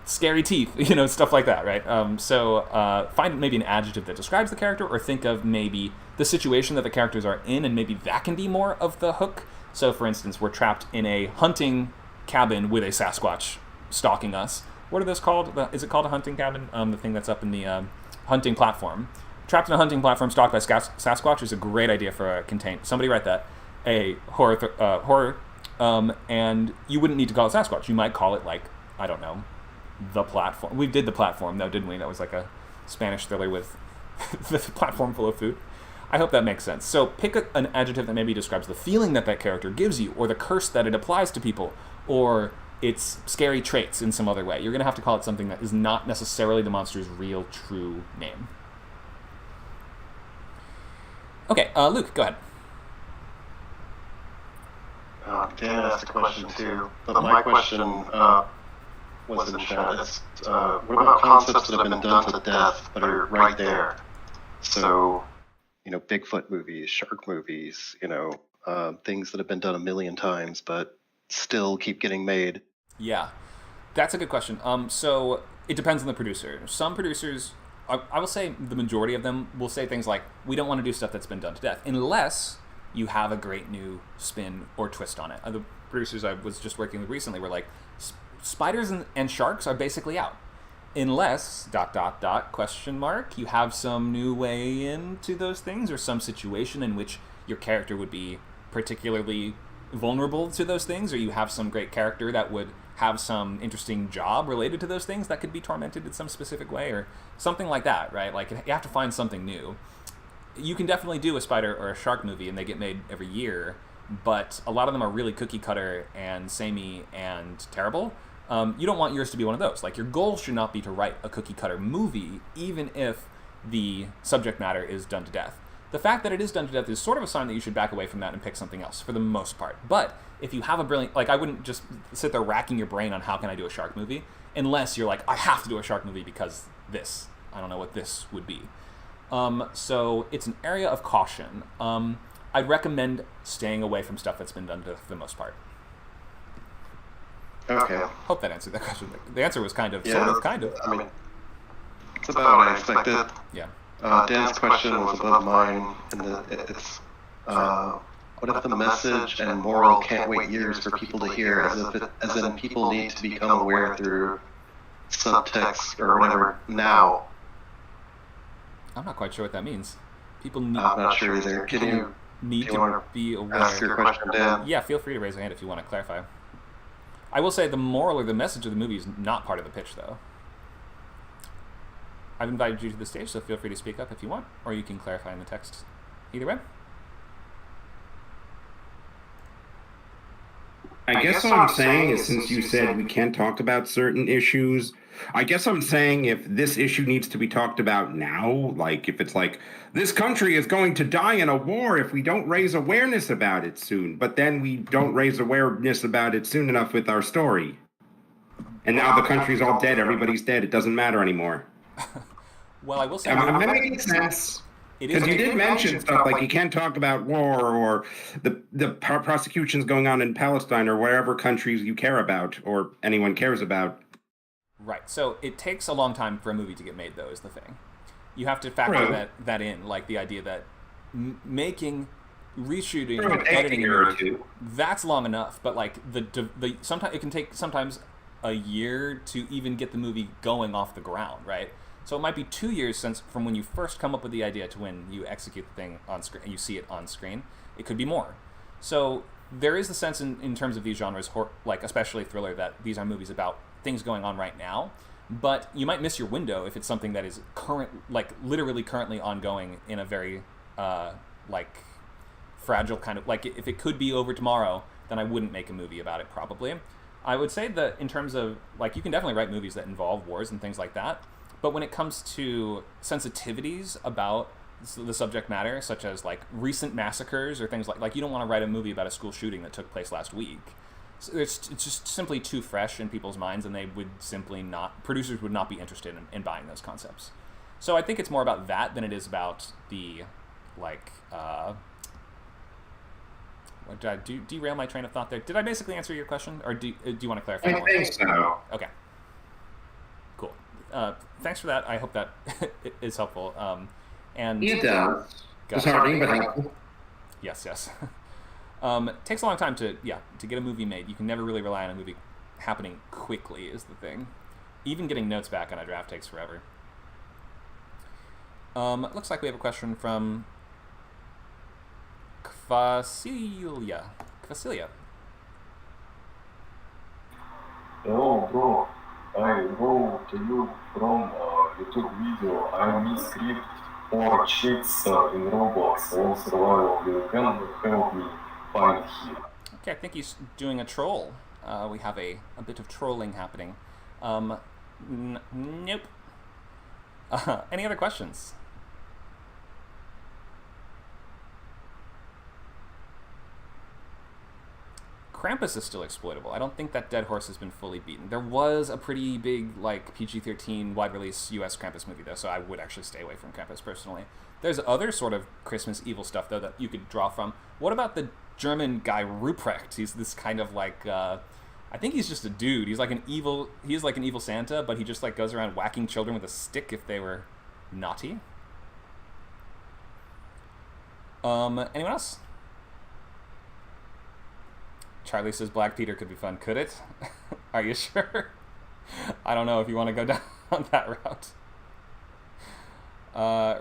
Scary Teeth, stuff like that, right? So find maybe an adjective that describes the character, or think of maybe the situation that the characters are in, and maybe that can be more of the hook. So, for instance, we're trapped in a hunting cabin with a Sasquatch stalking us. What are those called? Is it called a hunting cabin? The thing that's up in the hunting platform. Trapped in a hunting platform stalked by Sasquatch is a great idea for a contain. Somebody write that. A horror. And you wouldn't need to call it Sasquatch. You might call it, like, I don't know, The Platform. We did The Platform, though, didn't we? That was like a Spanish thriller with the platform full of food. I hope that makes sense. So pick an adjective that maybe describes the feeling that character gives you, or the curse that it applies to people, or its scary traits in some other way. You're going to have to call it something that is not necessarily the monster's real, true name. Okay, Luke, go ahead. Dan asked a question too, but my question was in chat. What about concepts that have been done to death but are right there? So, Bigfoot movies, shark movies, things that have been done a million times but still keep getting made. Yeah, that's a good question. So it depends on the producer. Some producers, I will say the majority of them will say things like, we don't want to do stuff that's been done to death, unless you have a great new spin or twist on it. The producers I was just working with recently were like, spiders and sharks are basically out. Unless, ... you have some new way into those things, or some situation in which your character would be particularly vulnerable to those things, or you have some great character that would have some interesting job related to those things that could be tormented in some specific way, or something like that, right? Like, you have to find something new. You can definitely do a spider or a shark movie, and they get made every year, but a lot of them are really cookie cutter and samey and terrible. You don't want yours to be one of those. Like, your goal should not be to write a cookie cutter movie, even if the subject matter is done to death. The fact that it is done to death is sort of a sign that you should back away from that and pick something else, for the most part. But if you have a brilliant, like, I wouldn't just sit there racking your brain on how can I do a shark movie, unless you're like, I have to do a shark movie because this. I don't know what this would be. So it's an area of caution. I'd recommend staying away from stuff that's been done to death for the most part. Okay. Hope that answered that question. The answer was kind of, Yeah, kind of. I mean, it's about what I expected. Yeah. Dan's question was above mine, and it's what if the message and moral can't wait years for people to hear, as in people need to become aware through subtext or whatever now? I'm not quite sure what that means. People need, I'm not sure either. Can you need to be aware. ask your question, Dan? Yeah, feel free to raise your hand if you want to clarify. I will say the moral or the message of the movie is not part of the pitch, though. I've invited you to the stage, so feel free to speak up if you want, or you can clarify in the text. Either way. I guess what I'm saying is, since you said we can't talk about certain issues, I guess I'm saying if this issue needs to be talked about now, like if it's like, this country is going to die in a war if we don't raise awareness about it soon, but then we don't raise awareness about it soon enough with our story. And now the country's all dead, everybody's dead, it doesn't matter anymore. Well, I will say... Am I making sense? Because you did mention stuff like you can't talk about war or the prosecutions going on in Palestine or wherever countries you care about or anyone cares about. Right. So it takes a long time for a movie to get made, though, is the thing. You have to factor that in, like the idea that making, reshooting, editing a movie, that's long enough. But like sometimes it can take sometimes a year to even get the movie going off the ground, right? So it might be 2 years from when you first come up with the idea to when you execute the thing on screen and you see it on screen. It could be more. So there is the sense in terms of these genres, like especially thriller, that these are movies about things going on right now. But you might miss your window if it's something that is literally currently ongoing in a very fragile kind of, like if it could be over tomorrow, then I wouldn't make a movie about it probably. I would say that in terms of, like, you can definitely write movies that involve wars and things like that. But when it comes to sensitivities about the subject matter, such as like recent massacres or things like you don't want to write a movie about a school shooting that took place last week. So it's just simply too fresh in people's minds, and they would simply not, producers would not be interested in buying those concepts. So I think it's more about that than it is about the, like, did I derail my train of thought there? Did I basically answer your question, or do you want to clarify more? I think so. Okay. Cool. Thanks for that. I hope that is helpful. And it does. Disheartening, but helpful. Yes. Takes a long time to get a movie made. You can never really rely on a movie happening quickly is the thing. Even getting notes back on a draft takes forever. Looks like we have a question from Kvasilia. Hello, bro. I wrote to you from YouTube video. I need script for cheats in Roblox on survival. You can help me find here. Okay, I think he's doing a troll. We have a bit of trolling happening. Nope. Any other questions? Krampus is still exploitable. I don't think that Dead Horse has been fully beaten. There was a pretty big, like, PG-13 wide-release US Krampus movie, though, so I would actually stay away from Krampus, personally. There's other sort of Christmas evil stuff, though, that you could draw from. What about the German guy Ruprecht? He's this kind of, like, I think he's just a dude. He's like an evil Santa, but he just, like, goes around whacking children with a stick if they were naughty. Anyone else? Charlie says Black Peter could be fun. Could it? Are you sure? I don't know if you want to go down that route.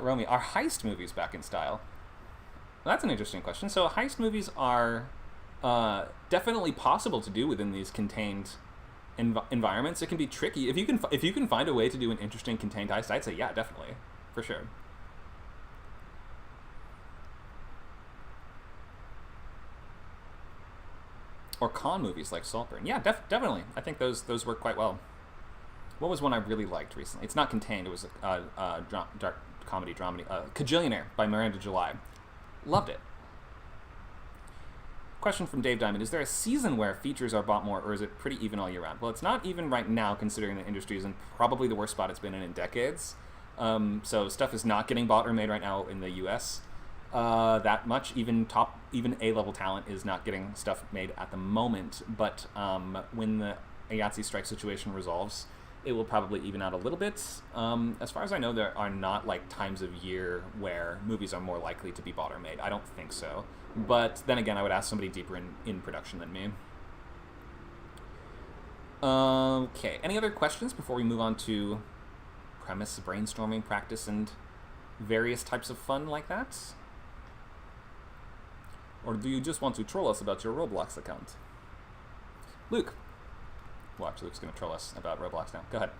Romy, are heist movies back in style? Well, that's an interesting question. So heist movies are definitely possible to do within these contained environments. It can be tricky. If you can find a way to do an interesting contained heist, I'd say yeah, definitely. For sure. Or con movies like Saltburn. Yeah, definitely. I think those work quite well. What was one I really liked recently? It's not contained. It was a dark comedy dramedy. Kajillionaire by Miranda July. Loved it. Question from Dave Diamond. Is there a season where features are bought more, or is it pretty even all year round? Well, it's not even right now, considering the industry is in probably the worst spot it's been in decades. So stuff is not getting bought or made right now in the US. That much. Even A-level talent is not getting stuff made at the moment, but when the Yahtzee strike situation resolves, it will probably even out a little bit. As far as I know, there are not like times of year where movies are more likely to be bought or made. I don't think so. But then again, I would ask somebody deeper in production than me. Okay, any other questions before we move on to premise, brainstorming, practice, and various types of fun like that? Or do you just want to troll us about your Roblox account? Luke. Watch, Luke's going to troll us about Roblox now. Go ahead.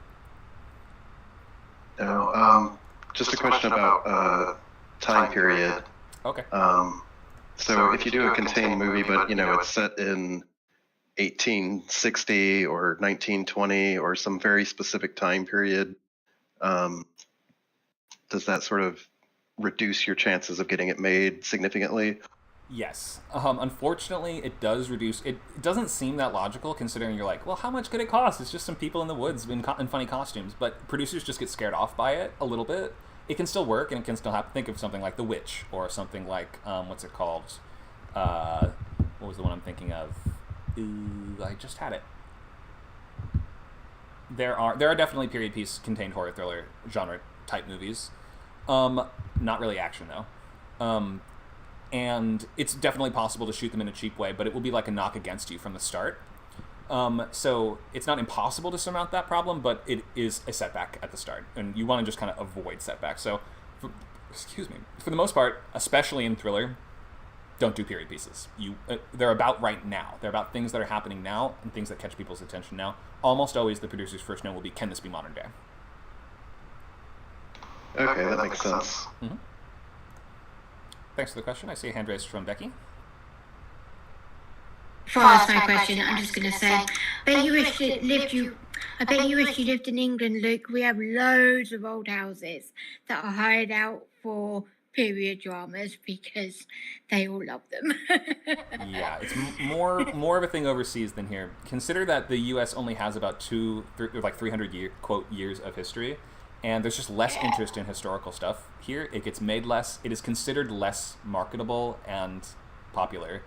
No, just a question about time period. Okay. So if you do a contained movie, but it's set in 1860 or 1920 or some very specific time period, does that sort of reduce your chances of getting it made significantly? Yes. Unfortunately, it does reduce. It doesn't seem that logical considering you're like, well, how much could it cost? It's just some people in the woods in funny costumes. But producers just get scared off by it a little bit. It can still work and it can still happen. Think of something like The Witch or something like, what's it called? What was the one I'm thinking of? I just had it. There are definitely period piece contained horror thriller genre type movies. Not really action though. And it's definitely possible to shoot them in a cheap way, but it will be like a knock against you from the start. So it's not impossible to surmount that problem, but it is a setback at the start, and you want to just kind of avoid setbacks. So, for the most part, especially in thriller, don't do period pieces. They're about right now. They're about things that are happening now and things that catch people's attention now. Almost always, the producer's first note will be, "Can this be modern day?" Okay, that makes sense. Mm-hmm. Thanks for the question. I see a hand raised from Becky. Before I ask my question, I'm just going to say, I bet you wish you lived in England, Luke. We have loads of old houses that are hired out for period dramas because they all love them. Yeah, it's more of a thing overseas than here. Consider that the U.S. only has about 300 years of history, and there's just less interest in historical stuff here. It gets made less. It is considered less marketable and popular.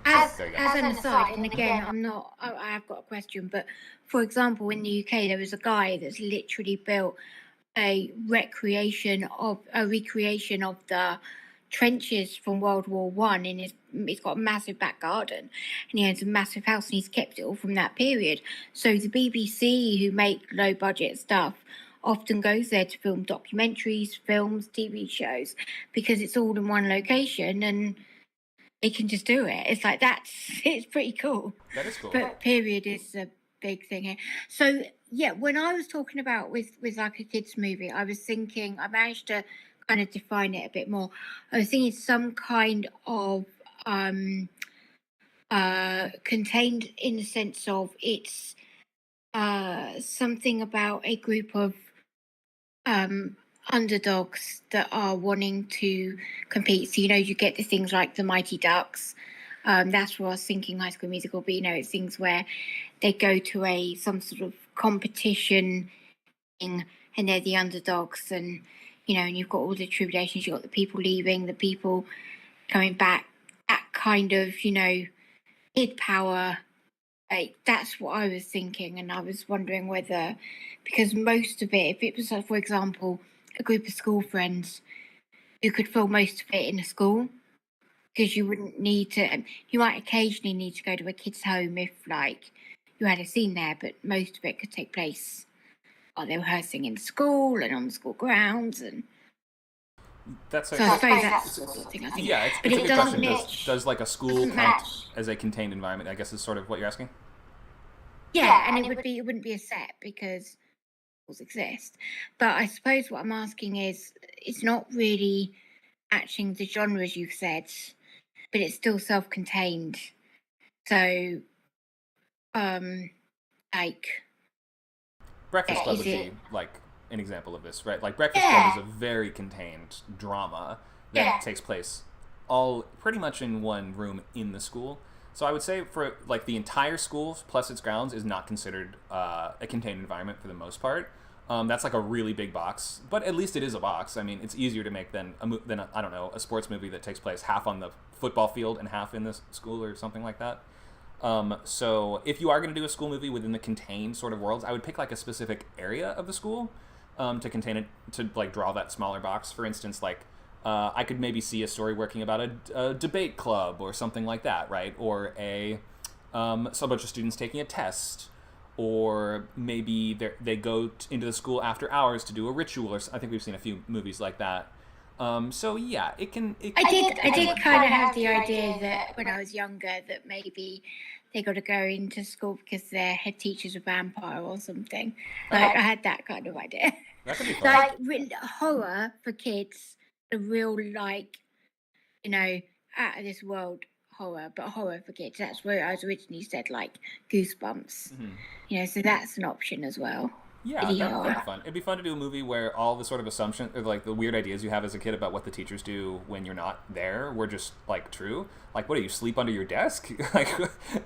As an aside, and again, I have got a question, but for example, in the UK, there was a guy that's literally built a recreation of the trenches from World War One. He's got a massive back garden, and he owns a massive house, and he's kept it all from that period. So the BBC, who make low budget stuff, often goes there to film documentaries, films, TV shows, because it's all in one location and they can just do it. It's like it's pretty cool. That is cool. But period is a big thing here. So yeah, when I was talking about with like a kids movie, I was thinking, I managed to kind of define it a bit more. I was thinking some kind of contained in the sense of it's something about a group of underdogs that are wanting to compete. So you get the things like the Mighty Ducks. That's what I was thinking High School Musical, but it's things where they go to some sort of competition thing, and they're the underdogs, and and you've got all the tribulations. You've got the people leaving, the people coming back. That kind of kid power. That's what I was thinking, and I was wondering whether, because most of it, if it was, for example, a group of school friends, you could film most of it in a school, because you wouldn't need to. You might occasionally need to go to a kid's home if, you had a scene there, but most of it could take place while they were rehearsing in school and on the school grounds, and. I suppose that's the sort of thing I think. Yeah, it's a good question. Does like a school count as a contained environment? I guess is sort of what you're asking. Yeah, and it wouldn't be a set because schools exist. But I suppose what I'm asking is, it's not really matching the genres you've said, but it's still self-contained. So, Breakfast Club would be like an example of this, right? Like Breakfast Club is a very contained drama that takes place all pretty much in one room in the school. So I would say for like the entire school plus its grounds is not considered a contained environment for the most part. That's like a really big box, but at least it is a box. I mean, it's easier to make than I don't know, a sports movie that takes place half on the football field and half in the school or something like that. So if you are going to do a school movie within the contained sort of worlds, I would pick like a specific area of the school to contain it, to like draw that smaller box. For instance, like I could maybe see a story working about a debate club or something like that, right? Or a bunch of students taking a test, or maybe they go into the school after hours to do a ritual. Or I think we've seen a few movies like that. So yeah, it can. I did kind of have the idea that when I was younger that maybe they got to go into school because their head teacher's a vampire or something. Like I had that kind of idea. That could be fun. Like horror for kids, a real out of this world horror, but horror for kids. That's where I was originally said, like Goosebumps. Mm-hmm. You know, so that's an option as well. Yeah, that'd be fun. It'd be fun to do a movie where all the sort of assumptions, or like the weird ideas you have as a kid about what the teachers do when you're not there, were just like true. Like, what do you sleep under your desk? Like,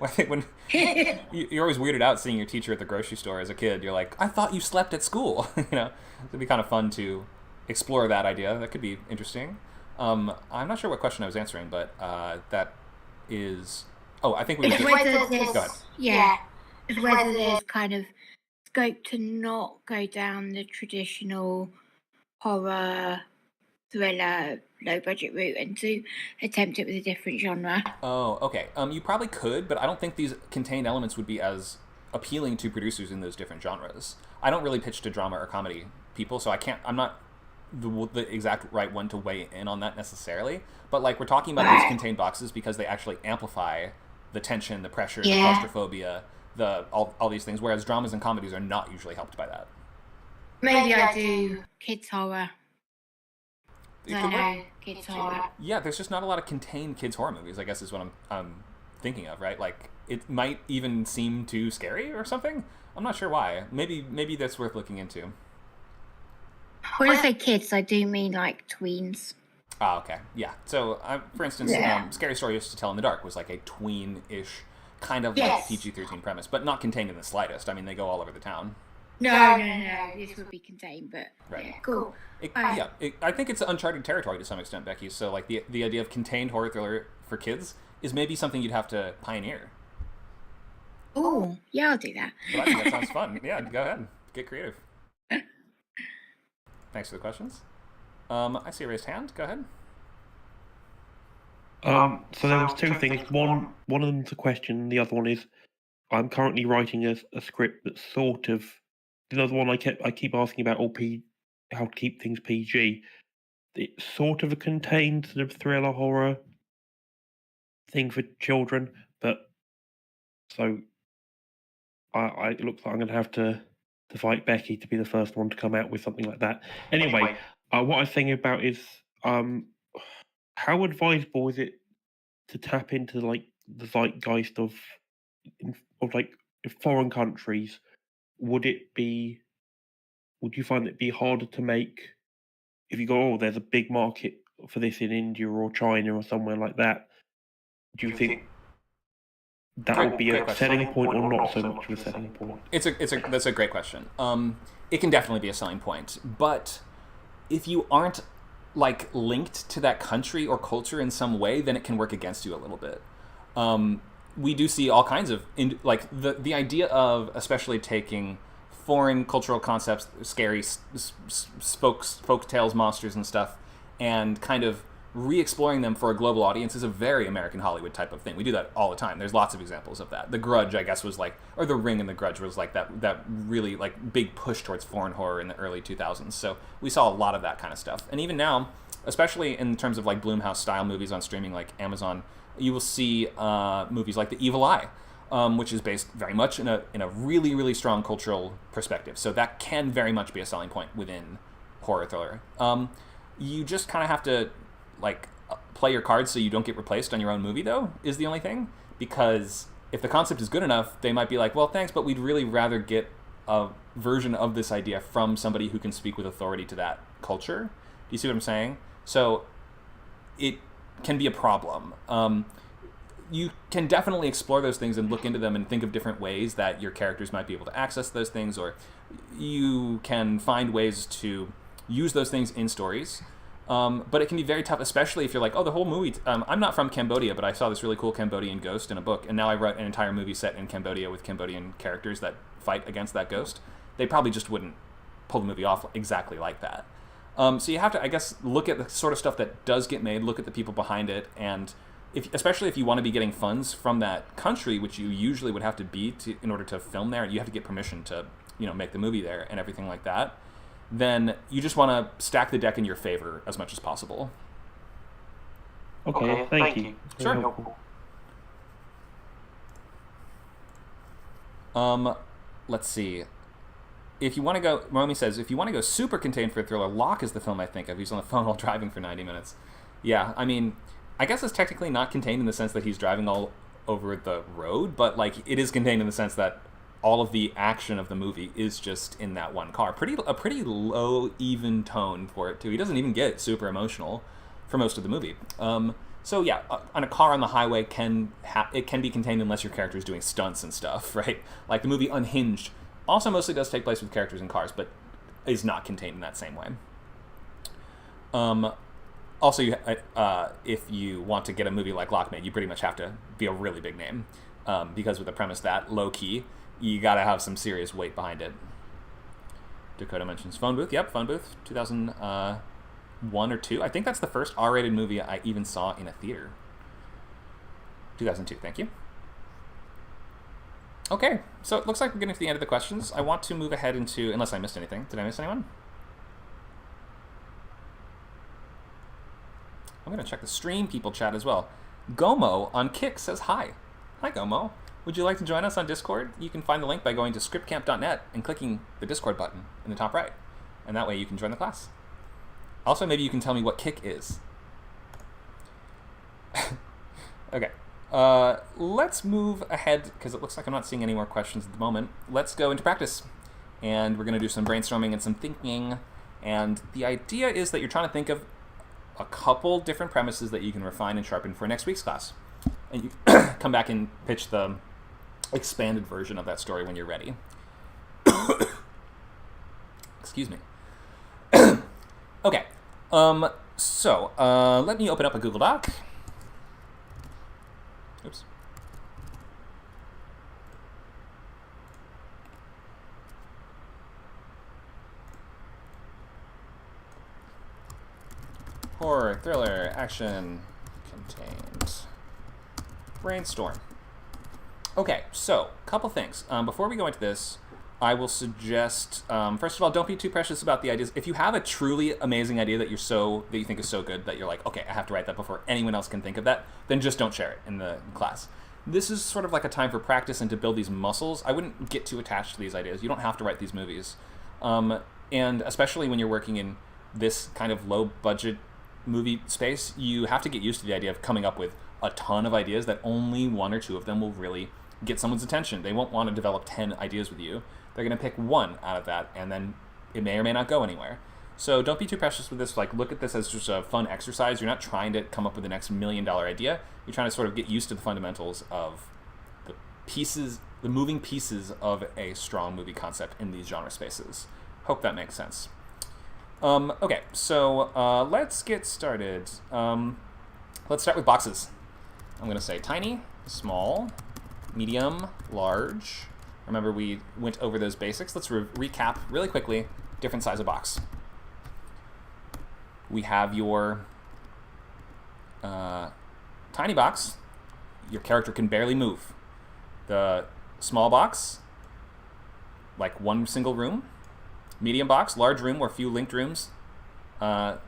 I think when you're always weirded out seeing your teacher at the grocery store as a kid, you're like, I thought you slept at school. You know, it'd be kind of fun to explore that idea. That could be interesting. I'm not sure what question I was answering, but that is. Oh, I think we. It's whether there's, go ahead. Yeah, it's whether there's kind of scope to not go down the traditional horror, thriller, low budget route and to attempt it with a different genre. Oh, okay. You probably could, but I don't think these contained elements would be as appealing to producers in those different genres. I don't really pitch to drama or comedy people, so I'm not the exact right one to weigh in on that necessarily. But like, we're talking about these contained boxes because they actually amplify the tension, the pressure, the claustrophobia, all these things, whereas dramas and comedies are not usually helped by that. Maybe I do kids horror. Kids horror. Yeah, there's just not a lot of contained kids horror movies, I guess is what I'm thinking of, right? Like, it might even seem too scary or something. I'm not sure why. Maybe that's worth looking into. When I say kids, I do mean like tweens. Oh, okay. Yeah. So, for instance, Scary Story Used to Tell in the Dark was like a tween-ish kind of like PG-13 premise, but not contained in the slightest. I mean, they go all over the town. No. This would be contained, but yeah, cool. I think it's uncharted territory to some extent, Becky. So, like, the idea of contained horror thriller for kids is maybe something you'd have to pioneer. Oh, yeah, I'll do that. Well, I think that sounds fun. Yeah, go ahead. Get creative. Thanks for the questions. I see a raised hand. Go ahead. So there was two things. One of them's a question. The other one is, I'm currently writing a script that's sort of. The other one I keep asking about how to keep things PG. It's sort of a contained sort of thriller horror thing for children, but so it looks like I'm going to have to fight Becky to be the first one to come out with something like that. Anyway, what I was thinking about is how advisable is it to tap into like the zeitgeist of like foreign countries? Would you find it be harder to make if you go, there's a big market for this in India or China or somewhere like that? Do you think that would be a selling point or not so much of a selling point? That's a great question. It can definitely be a selling point, but if you aren't like linked to that country or culture in some way, then it can work against you a little bit. We do see all kinds of the idea of especially taking foreign cultural concepts, scary folk tales, monsters and stuff, and kind of re-exploring them for a global audience is a very American Hollywood type of thing. We do that all the time. There's lots of examples of that. The Grudge, I guess, was like, or The Ring and The Grudge was like that really like big push towards foreign horror in the early 2000s. So we saw a lot of that kind of stuff. And even now, especially in terms of like Blumhouse style movies on streaming like Amazon, you will see movies like The Evil Eye, which is based very much in a really, really strong cultural perspective. So that can very much be a selling point within horror thriller. You just kind of have to like play your cards so you don't get replaced on your own movie, though, is the only thing. Because if the concept is good enough, they might be like, well, thanks, but we'd really rather get a version of this idea from somebody who can speak with authority to that culture. Do you see what I'm saying? So it can be a problem. You can definitely explore those things and look into them and think of different ways that your characters might be able to access those things, or you can find ways to use those things in stories. But it can be very tough, especially if you're like, the whole movie... I'm not from Cambodia, but I saw this really cool Cambodian ghost in a book, and now I wrote an entire movie set in Cambodia with Cambodian characters that fight against that ghost. They probably just wouldn't pull the movie off exactly like that. So you have to, I guess, look at the sort of stuff that does get made, look at the people behind it, and especially if you want to be getting funds from that country, which you usually would have to be in order to film there, you have to get permission to make the movie there and everything like that, then you just want to stack the deck in your favor as much as possible. Okay, thank you. Sure. Let's see. If you want to go, Romy says, if you want to go super contained for a thriller, Locke is the film I think of. He's on the phone while driving for 90 minutes. Yeah, I mean, I guess it's technically not contained in the sense that he's driving all over the road, but like it is contained in the sense that all of the action of the movie is just in that one car. A pretty low, even tone for it too. He doesn't even get super emotional for most of the movie. So yeah, on a car on the highway it can be contained unless your character is doing stunts and stuff, right? Like the movie Unhinged also mostly does take place with characters in cars, but is not contained in that same way. Also, if you want to get a movie like Lockmaid, you pretty much have to be a really big name, because with the premise that low-key, you gotta have some serious weight behind it. Dakota mentions Phone Booth. Yep, Phone Booth, 2001 or 2. I think that's the first R-rated movie I even saw in a theater. 2002, thank you. Okay, so it looks like we're getting to the end of the questions. I want to move ahead into, unless I missed anything. Did I miss anyone? I'm going to check the stream people chat as well. Gomo on Kick says hi. Hi, Gomo. Would you like to join us on Discord? You can find the link by going to scriptcamp.net and clicking the Discord button in the top right. And that way you can join the class. Also, maybe you can tell me what Kick is. Okay. Let's move ahead, because it looks like I'm not seeing any more questions at the moment. Let's go into practice. And we're going to do some brainstorming and some thinking. And the idea is that you're trying to think of a couple different premises that you can refine and sharpen for next week's class. And you come back and pitch the expanded version of that story when you're ready. Excuse me. Okay. So let me open up a Google Doc. Oops. Horror, thriller, action, contained. Brainstorm. Okay, so, couple things. Before we go into this, I will suggest, first of all, don't be too precious about the ideas. If you have a truly amazing idea that you think is so good that you're like, okay, I have to write that before anyone else can think of that, then just don't share it in the class. This is sort of like a time for practice and to build these muscles. I wouldn't get too attached to these ideas. You don't have to write these movies. And especially when you're working in this kind of low-budget movie space, you have to get used to the idea of coming up with a ton of ideas that only one or two of them will really get someone's attention. They won't want to develop 10 ideas with you. They're going to pick one out of that, and then it may or may not go anywhere. So don't be too precious with this. Like, look at this as just a fun exercise. You're not trying to come up with the next $1 million idea. You're trying to sort of get used to the fundamentals of the pieces, the moving pieces of a strong movie concept in these genre spaces. Hope that makes sense. Okay, so let's get started. Let's start with boxes. I'm going to say tiny, small, medium, large. Remember, we went over those basics. Let's recap really quickly. Different size of box. We have your tiny box. Your character can barely move. The small box, like one single room. Medium box, large room or few linked rooms. The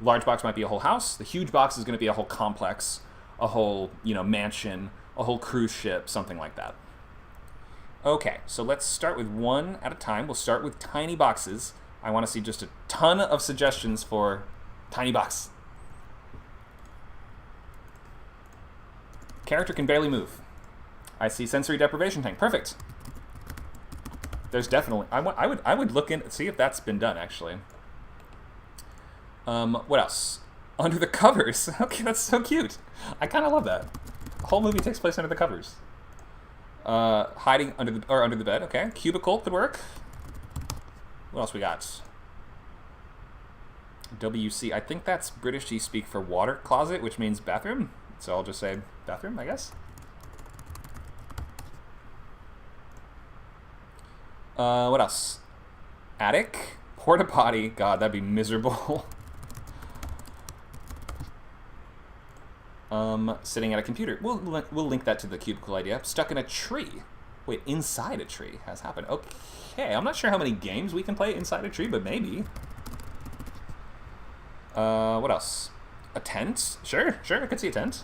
large box might be a whole house. The huge box is going to be a whole complex, a whole, mansion, a whole cruise ship, something like that. Okay, so let's start with one at a time. We'll start with tiny boxes. I want to see just a ton of suggestions for tiny box. Character can barely move. I see sensory deprivation tank. Perfect. There's definitely... I would look in, see if that's been done, actually. What else? Under the covers. Okay, that's so cute. I kind of love that. The whole movie takes place under the covers. Hiding under the bed. Okay, cubicle could work. What else we got? WC. I think that's British speak for water closet, which means bathroom. So I'll just say bathroom, I guess. What else? Attic, porta potty. God, that'd be miserable. Sitting at a computer. We'll link that to the cubicle idea. Stuck in a tree. Wait, inside a tree has happened. Okay, I'm not sure how many games we can play inside a tree, but maybe. What else? A tent? Sure, I could see a tent.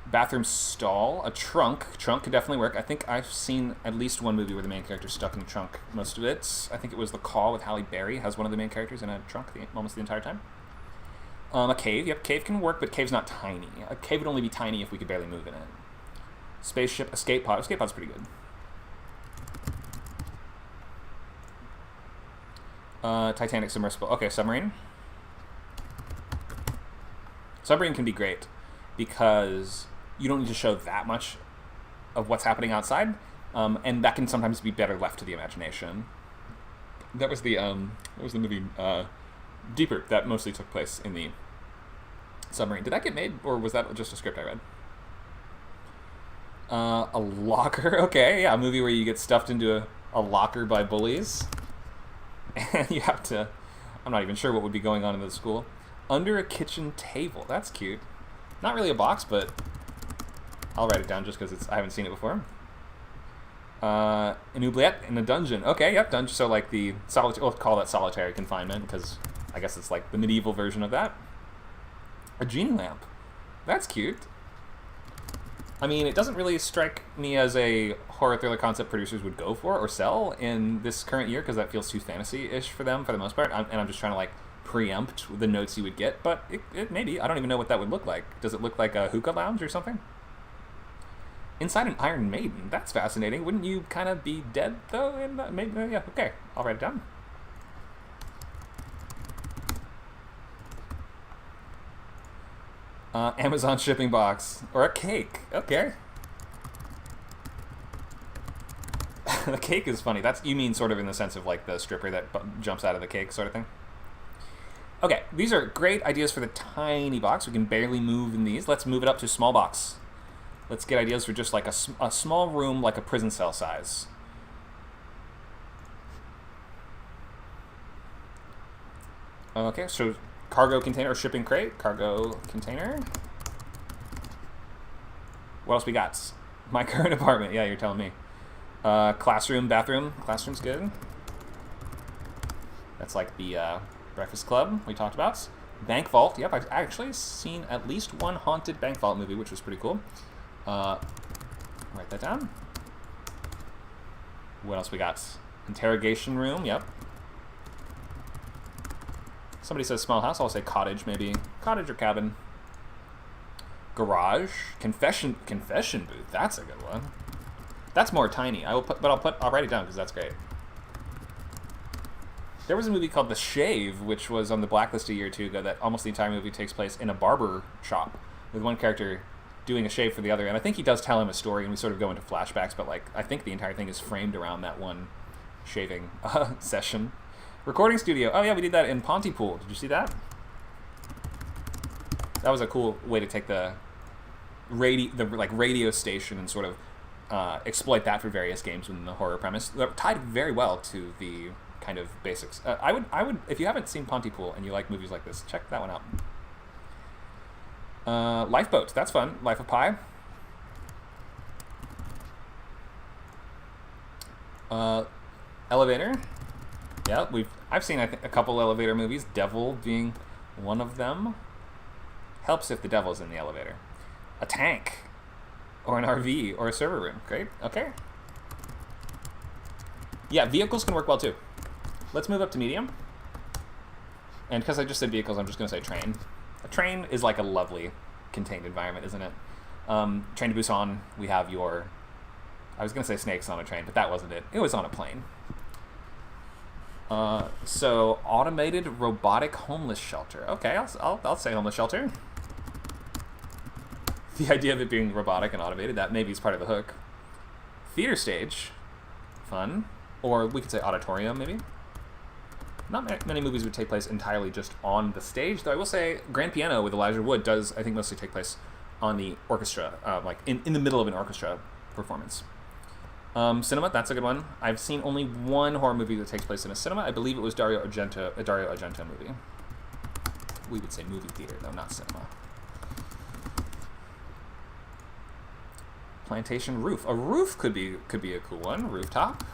Bathroom stall, a trunk. Trunk could definitely work. I think I've seen at least one movie where the main character's stuck in a trunk most of it. I think it was The Call with Halle Berry, has one of the main characters in a trunk almost the entire time. A cave. Yep, cave can work, but cave's not tiny. A cave would only be tiny if we could barely move in it. Spaceship, escape pod. Escape pod's pretty good. Titanic, submersible. Okay, submarine. Submarine can be great because you don't need to show that much of what's happening outside, and that can sometimes be better left to the imagination. That was the what was the movie Deeper that mostly took place in the submarine. Did that get made, or was that just a script I read? A locker. Okay, yeah, a movie where you get stuffed into a locker by bullies, and you have to. I'm not even sure what would be going on in the school. Under a kitchen table. That's cute. Not really a box, but I'll write it down just because I haven't seen it before. An oubliette in a dungeon. Okay, yep, dungeon. So like the solitary. We'll call that solitary confinement because I guess it's like the medieval version of that. A genie lamp. That's cute. I mean, it doesn't really strike me as a horror thriller concept producers would go for or sell in this current year because that feels too fantasy-ish for them for the most part. And I'm just trying to like preempt the notes you would get, but it maybe. I don't even know what that would look like. Does it look like a hookah lounge or something? Inside an Iron Maiden. That's fascinating. Wouldn't you kind of be dead, though? Maybe, yeah, okay. I'll write it down. Amazon shipping box. Or a cake. Okay. The cake is funny. That's, you mean sort of in the sense of like the stripper that jumps out of the cake sort of thing? Okay, these are great ideas for the tiny box. We can barely move in these. Let's move it up to small box. Let's get ideas for just like a small room, like a prison cell size. Okay, so cargo container or shipping crate. Cargo container. What else we got? My current apartment. Yeah, you're telling me. Classroom, bathroom. Classroom's good. That's like the Breakfast Club we talked about. Bank Vault. Yep, I've actually seen at least one haunted Bank Vault movie, which was pretty cool. Write that down. What else we got? Interrogation room. Yep. Somebody says small house. I'll say cottage, maybe. Cottage or cabin. Garage. Confession booth. That's a good one. That's more tiny. I'll write it down because that's great. There was a movie called The Shave, which was on the blacklist a year or two ago, that almost the entire movie takes place in a barber shop with one character doing a shave for the other. And I think he does tell him a story, and we sort of go into flashbacks, but like I think the entire thing is framed around that one shaving session. Recording studio. Oh yeah, we did that in Pontypool. Did you see that? That was a cool way to take the radio station and sort of exploit that for various games within the horror premise. That tied very well to the kind of basics. I would if you haven't seen Pontypool and you like movies like this, check that one out. Lifeboat. That's fun. Life of Pi. Elevator. Yeah, I've seen I think a couple elevator movies. Devil being one of them. Helps if the devil's in the elevator. A tank, or an RV, or a server room. Great. Okay. Yeah, vehicles can work well too. Let's move up to medium. And because I just said vehicles, I'm just going to say train. A train is like a lovely contained environment, isn't it? Train to Busan. We have your. I was going to say snakes on a train, but that wasn't it. It was on a plane. So automated robotic homeless shelter. Okay, I'll say homeless shelter. The idea of it being robotic and automated, that maybe is part of the hook. Theater stage. Fun. Or we could say auditorium, maybe. Not many movies would take place entirely just on the stage, though I will say Grand Piano with Elijah Wood does, I think, mostly take place on the orchestra, like in the middle of an orchestra performance. Cinema, that's a good one. I've seen only one horror movie that takes place in a cinema. I believe it was a Dario Argento movie. We would say movie theater, though, not cinema. Plantation roof. A roof could be a cool one. Rooftop.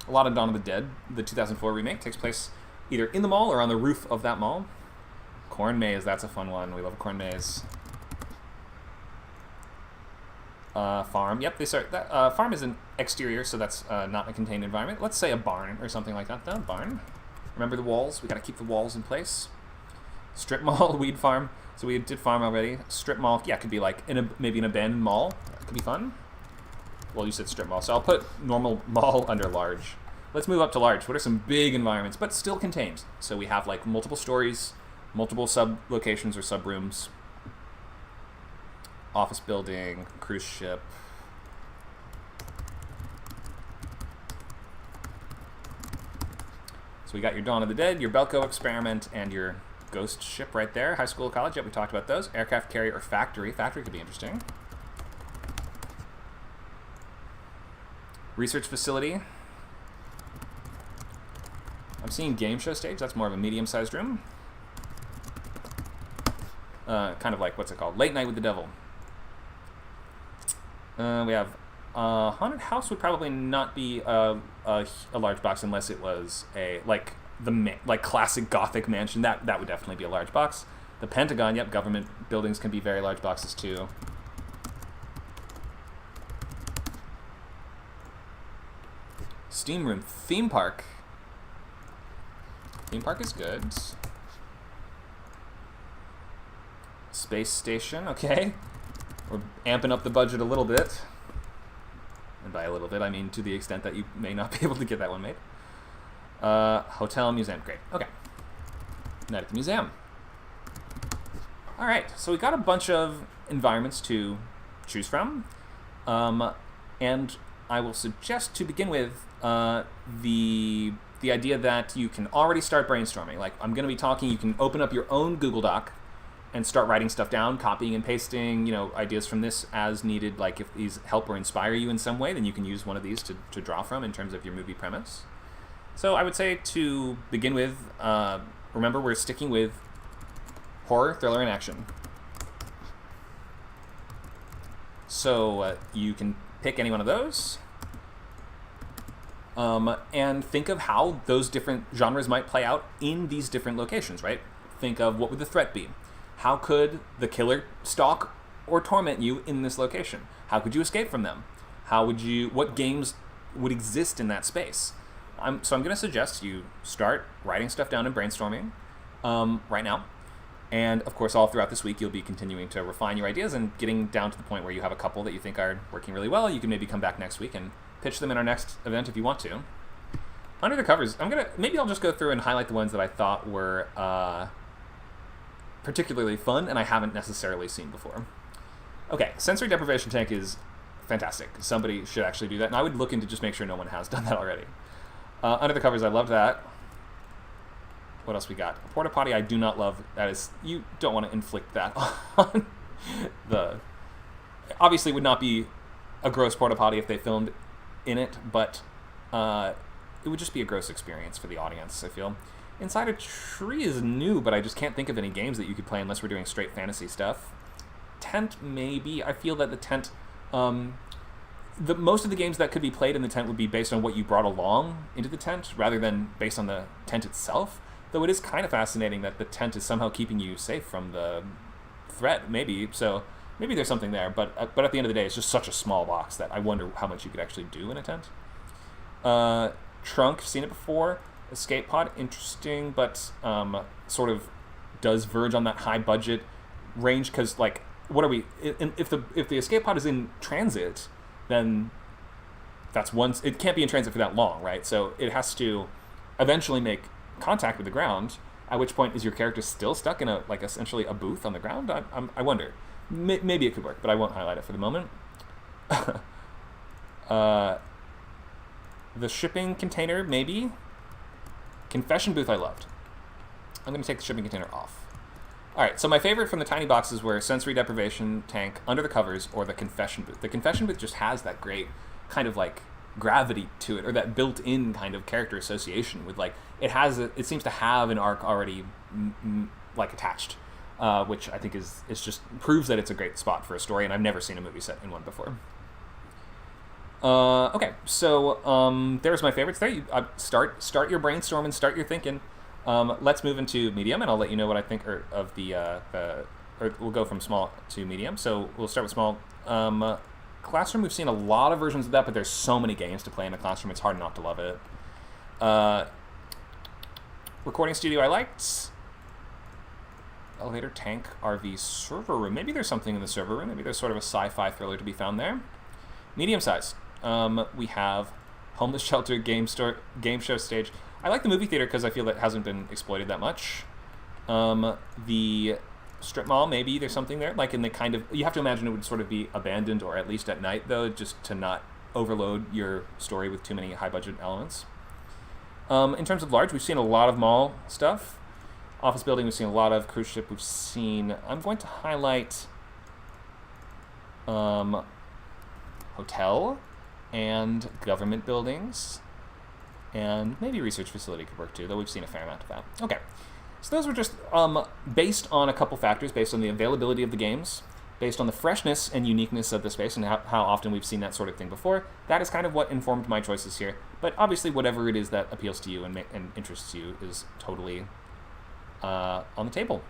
A lot of Dawn of the Dead, the 2004 remake, takes place either in the mall or on the roof of that mall. Corn maze, that's a fun one. We love a corn maze. Farm. Yep, they start. Farm is an exterior, so that's not a contained environment. Let's say a barn or something like that, though. Barn. Remember the walls? We got to keep the walls in place. Strip mall, weed farm. So we did farm already. Strip mall, yeah, could be like maybe an abandoned mall. That could be fun. Well, you said strip mall, so I'll put normal mall under large. Let's move up to large. What are some big environments, but still contained? So we have like multiple stories, multiple sub-locations or sub-rooms, office building, cruise ship. So we got your Dawn of the Dead, your Belko experiment, and your ghost ship right there. High school, college, yep, we talked about those. Aircraft carrier or factory. Factory could be interesting. Research facility. I'm seeing game show stage. That's more of a medium-sized room. Kind of like, what's it called? Late Night with the Devil. We have haunted house would probably not be a large box unless it was a like classic Gothic mansion. That would definitely be a large box. The Pentagon, yep, government buildings can be very large boxes too. Steam room, theme park. Theme park is good. Space station, okay. We're amping up the budget a little bit. And by a little bit, I mean to the extent that you may not be able to get that one made. Hotel, museum, great. Okay. Night at the museum. All right, so we got a bunch of environments to choose from. And I will suggest to begin with the idea that you can already start brainstorming. Like I'm going to be talking, you can open up your own Google Doc and start writing stuff down, copying and pasting, ideas from this as needed. Like if these help or inspire you in some way, then you can use one of these to draw from in terms of your movie premise. So I would say to begin with, remember we're sticking with horror, thriller, and action. So you can pick any one of those. And think of how those different genres might play out in these different locations, right? Think of what would the threat be? How could the killer stalk or torment you in this location? How could you escape from them? What games would exist in that space? So I'm going to suggest you start writing stuff down and brainstorming right now. And of course, all throughout this week, you'll be continuing to refine your ideas and getting down to the point where you have a couple that you think are working really well. You can maybe come back next week and pitch them in our next event if you want to. Under the covers, maybe I'll just go through and highlight the ones that I thought were particularly fun and I haven't necessarily seen before. Okay, sensory deprivation tank is fantastic. Somebody should actually do that, and I would look into just make sure no one has done that already. Under the covers, I loved that. What else we got? A porta potty I do not love. That is, you don't want to inflict that on obviously it would not be a gross porta potty if they filmed in it, but it would just be a gross experience for the audience, I feel. Inside a Tree is new, but I just can't think of any games that you could play unless we're doing straight fantasy stuff. Tent, maybe. I feel that the tent, most of the games that could be played in the tent would be based on what you brought along into the tent, rather than based on the tent itself. Though it is kind of fascinating that the tent is somehow keeping you safe from the threat, maybe. So maybe there's something there, but at the end of the day, it's just such a small box that I wonder how much you could actually do in a tent. Trunk, seen it before. Escape pod, interesting, but sort of does verge on that high budget range, because like, what are we? If the escape pod is in transit, then that's once it can't be in transit for that long, right? So it has to eventually make contact with the ground. At which point is your character still stuck in essentially a booth on the ground? I wonder. Maybe it could work, but I won't highlight it for the moment. The shipping container, maybe. Confession booth I loved. I'm going to take the shipping container off. All right, so my favorite from the tiny boxes were sensory deprivation tank, under the covers, or the confession booth. The confession booth just has that great kind of like gravity to it, or that built-in kind of character association with like it seems to have an arc already like attached, which I think is just proves that it's a great spot for a story, and I've never seen a movie set in one before. Okay, so there's my favorites there. You start your brainstorm and start your thinking. Let's move into medium, and I'll let you know what I think of or we'll go from small to medium. So we'll start with small. Classroom, we've seen a lot of versions of that, but there's so many games to play in a classroom, it's hard not to love it. Recording studio I liked. elevator, tank, RV, server room. Maybe there's something in the server room. Maybe there's sort of a sci-fi thriller to be found there. Medium size. We have homeless shelter, game show stage. I like the movie theater because I feel that hasn't been exploited that much. The strip mall, maybe there's something there. Like in the kind of, you have to imagine it would sort of be abandoned, or at least at night though, just to not overload your story with too many high budget elements. In terms of large, we've seen a lot of mall stuff. Office building, we've seen a lot of. Cruise ship, we've seen. I'm going to highlight hotel and government buildings, and maybe research facility could work too, though we've seen a fair amount of that. Okay, so those were just based on a couple factors, based on the availability of the games, based on the freshness and uniqueness of the space, and how often we've seen that sort of thing before. That is kind of what informed my choices here. But obviously, whatever it is that appeals to you and interests you is totally on the table.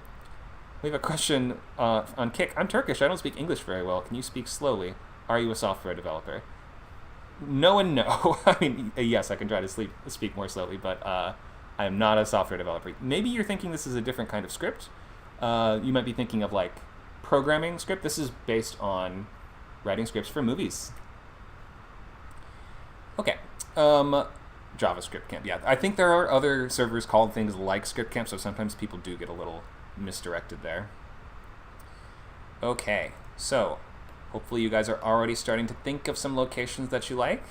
We have a question on Kick. I'm Turkish. I don't speak English very well. Can you speak slowly? Are you a software developer? No and no. I mean, yes, I can try to speak more slowly, but I am not a software developer. Maybe you're thinking this is a different kind of script. You might be thinking of like programming script. This is based on writing scripts for movies. Okay. JavaScript camp. Yeah, I think there are other servers called things like script camp, so sometimes people do get a little misdirected there. Okay, so hopefully you guys are already starting to think of some locations that you like.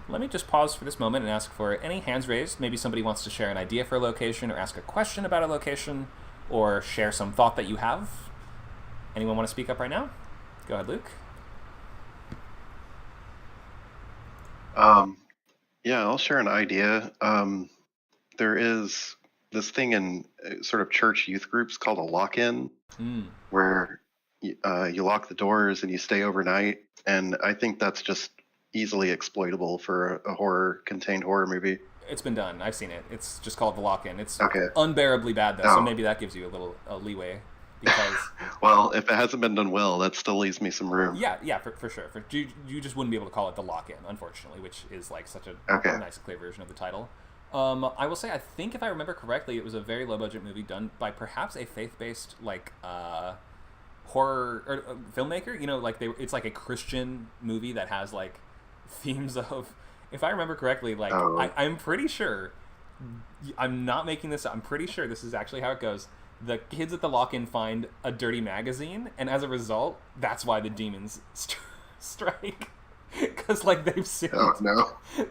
Let me just pause for this moment and ask for any hands raised. Maybe somebody wants to share an idea for a location, or ask a question about a location, or share some thought that you have. Anyone want to speak up right now? Go ahead, Luke. Yeah, I'll share an idea. There is this thing in sort of church youth groups called a lock-in, where you lock the doors and you stay overnight. And I think that's just easily exploitable for a contained horror movie. It's been done. I've seen it. It's just called the lock-in. It's okay. Unbearably bad, though, so maybe that gives you a little leeway. Because well, if it hasn't been done well, that still leaves me some room. Yeah, for sure. You just wouldn't be able to call it the lock-in, unfortunately, which is like such a nice, clear version of the title. I will say, I think if I remember correctly, it was a very low-budget movie done by perhaps a faith-based like horror or filmmaker. You know, like it's like a Christian movie that has like themes of. If I remember correctly, like I'm pretty sure. I'm not making this up. I'm pretty sure this is actually how it goes. The kids at the lock-in find a dirty magazine, and as a result, that's why the demons strike. Because like they've sinned.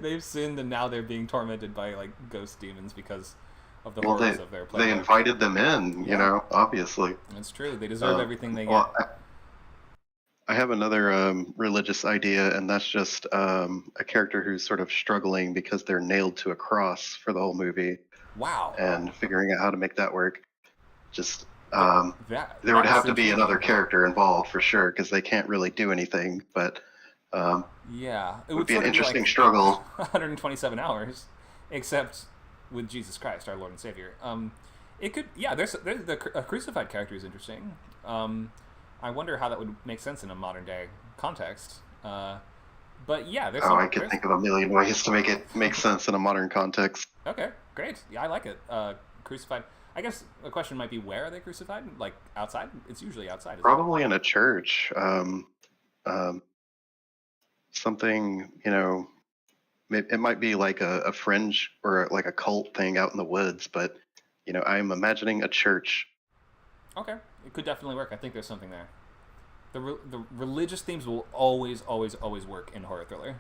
They've sinned, and now they're being tormented by like ghost demons because of the horrors of their play. They invited them in, you know, obviously. That's true. They deserve everything they get. Get. I have another religious idea, and that's just a character who's sort of struggling because they're nailed to a cross for the whole movie. Wow. And figuring out how to make that work. Just there would have to be another character involved for sure, because they can't really do anything. But yeah, it would be an interesting struggle. 127 hours, except with Jesus Christ, our Lord and Savior. It could, yeah. There's a crucified character is interesting. I wonder how that would make sense in a modern day context. But yeah, I could think of a million ways to make it make sense in a modern context. Okay, great. Yeah, I like it. Crucified. I guess the question might be, where are they crucified? Like outside? It's usually outside. Probably in a church. Something, you know, it might be like a fringe or like a cult thing out in the woods, but, you know, I'm imagining a church. Okay, it could definitely work. I think there's something there. The religious themes will always work in horror thriller.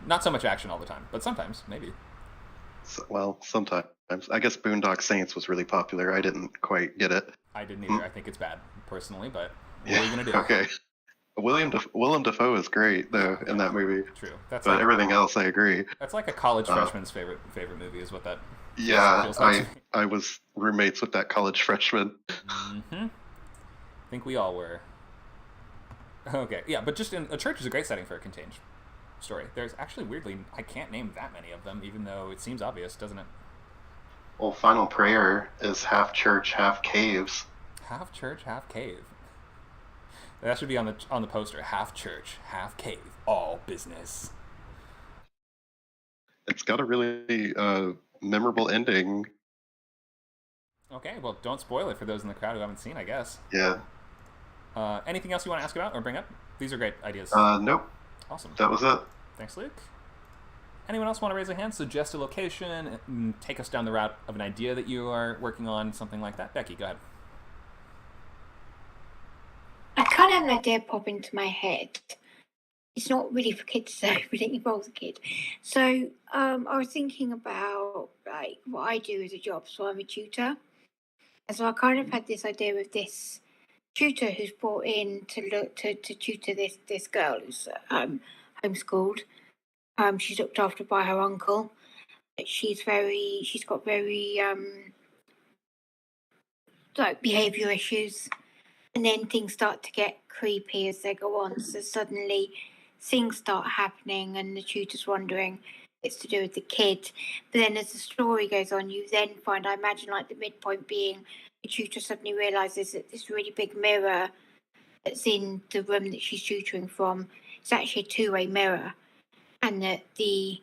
Not so much action all the time, but sometimes, maybe. Well, sometimes. I guess Boondock Saints was really popular. I didn't quite get it. I didn't either. I think it's bad, personally, but what are you going to do? Okay. Willem Dafoe is great, though, in that movie. True. But like, everything else, I agree. That's like a college freshman's favorite movie, is what that feels like. I was roommates with that college freshman. Mm-hmm. I think we all were. Okay, yeah, but just a church is a great setting for a contained story. There's actually, weirdly, I can't name that many of them, even though it seems obvious, doesn't it? Well, Final Prayer is half church, half caves. Half church, half cave. That should be on the poster. Half church, half cave, all business. It's got a really memorable ending. Okay, well, don't spoil it for those in the crowd who haven't seen, I guess. Yeah. Anything else you want to ask about or bring up? These are great ideas. Nope. Awesome. That was it. Thanks, Luke. Anyone else want to raise a hand, suggest a location, take us down the route of an idea that you are working on, something like that? Becky, go ahead. I kind of have an idea pop into my head. It's not really for kids, though, but it involves a kid. So I was thinking about like what I do as a job. So I'm a tutor. And so I kind of had this idea with this tutor who's brought in to tutor this girl who's homeschooled. She's looked after by her uncle. But she's got very like behaviour issues. And then things start to get creepy as they go on. So suddenly things start happening and the tutor's wondering it's to do with the kid. But then as the story goes on, you then find, I imagine, like the midpoint being the tutor suddenly realises that this really big mirror that's in the room that she's tutoring from is actually a two-way mirror, and that the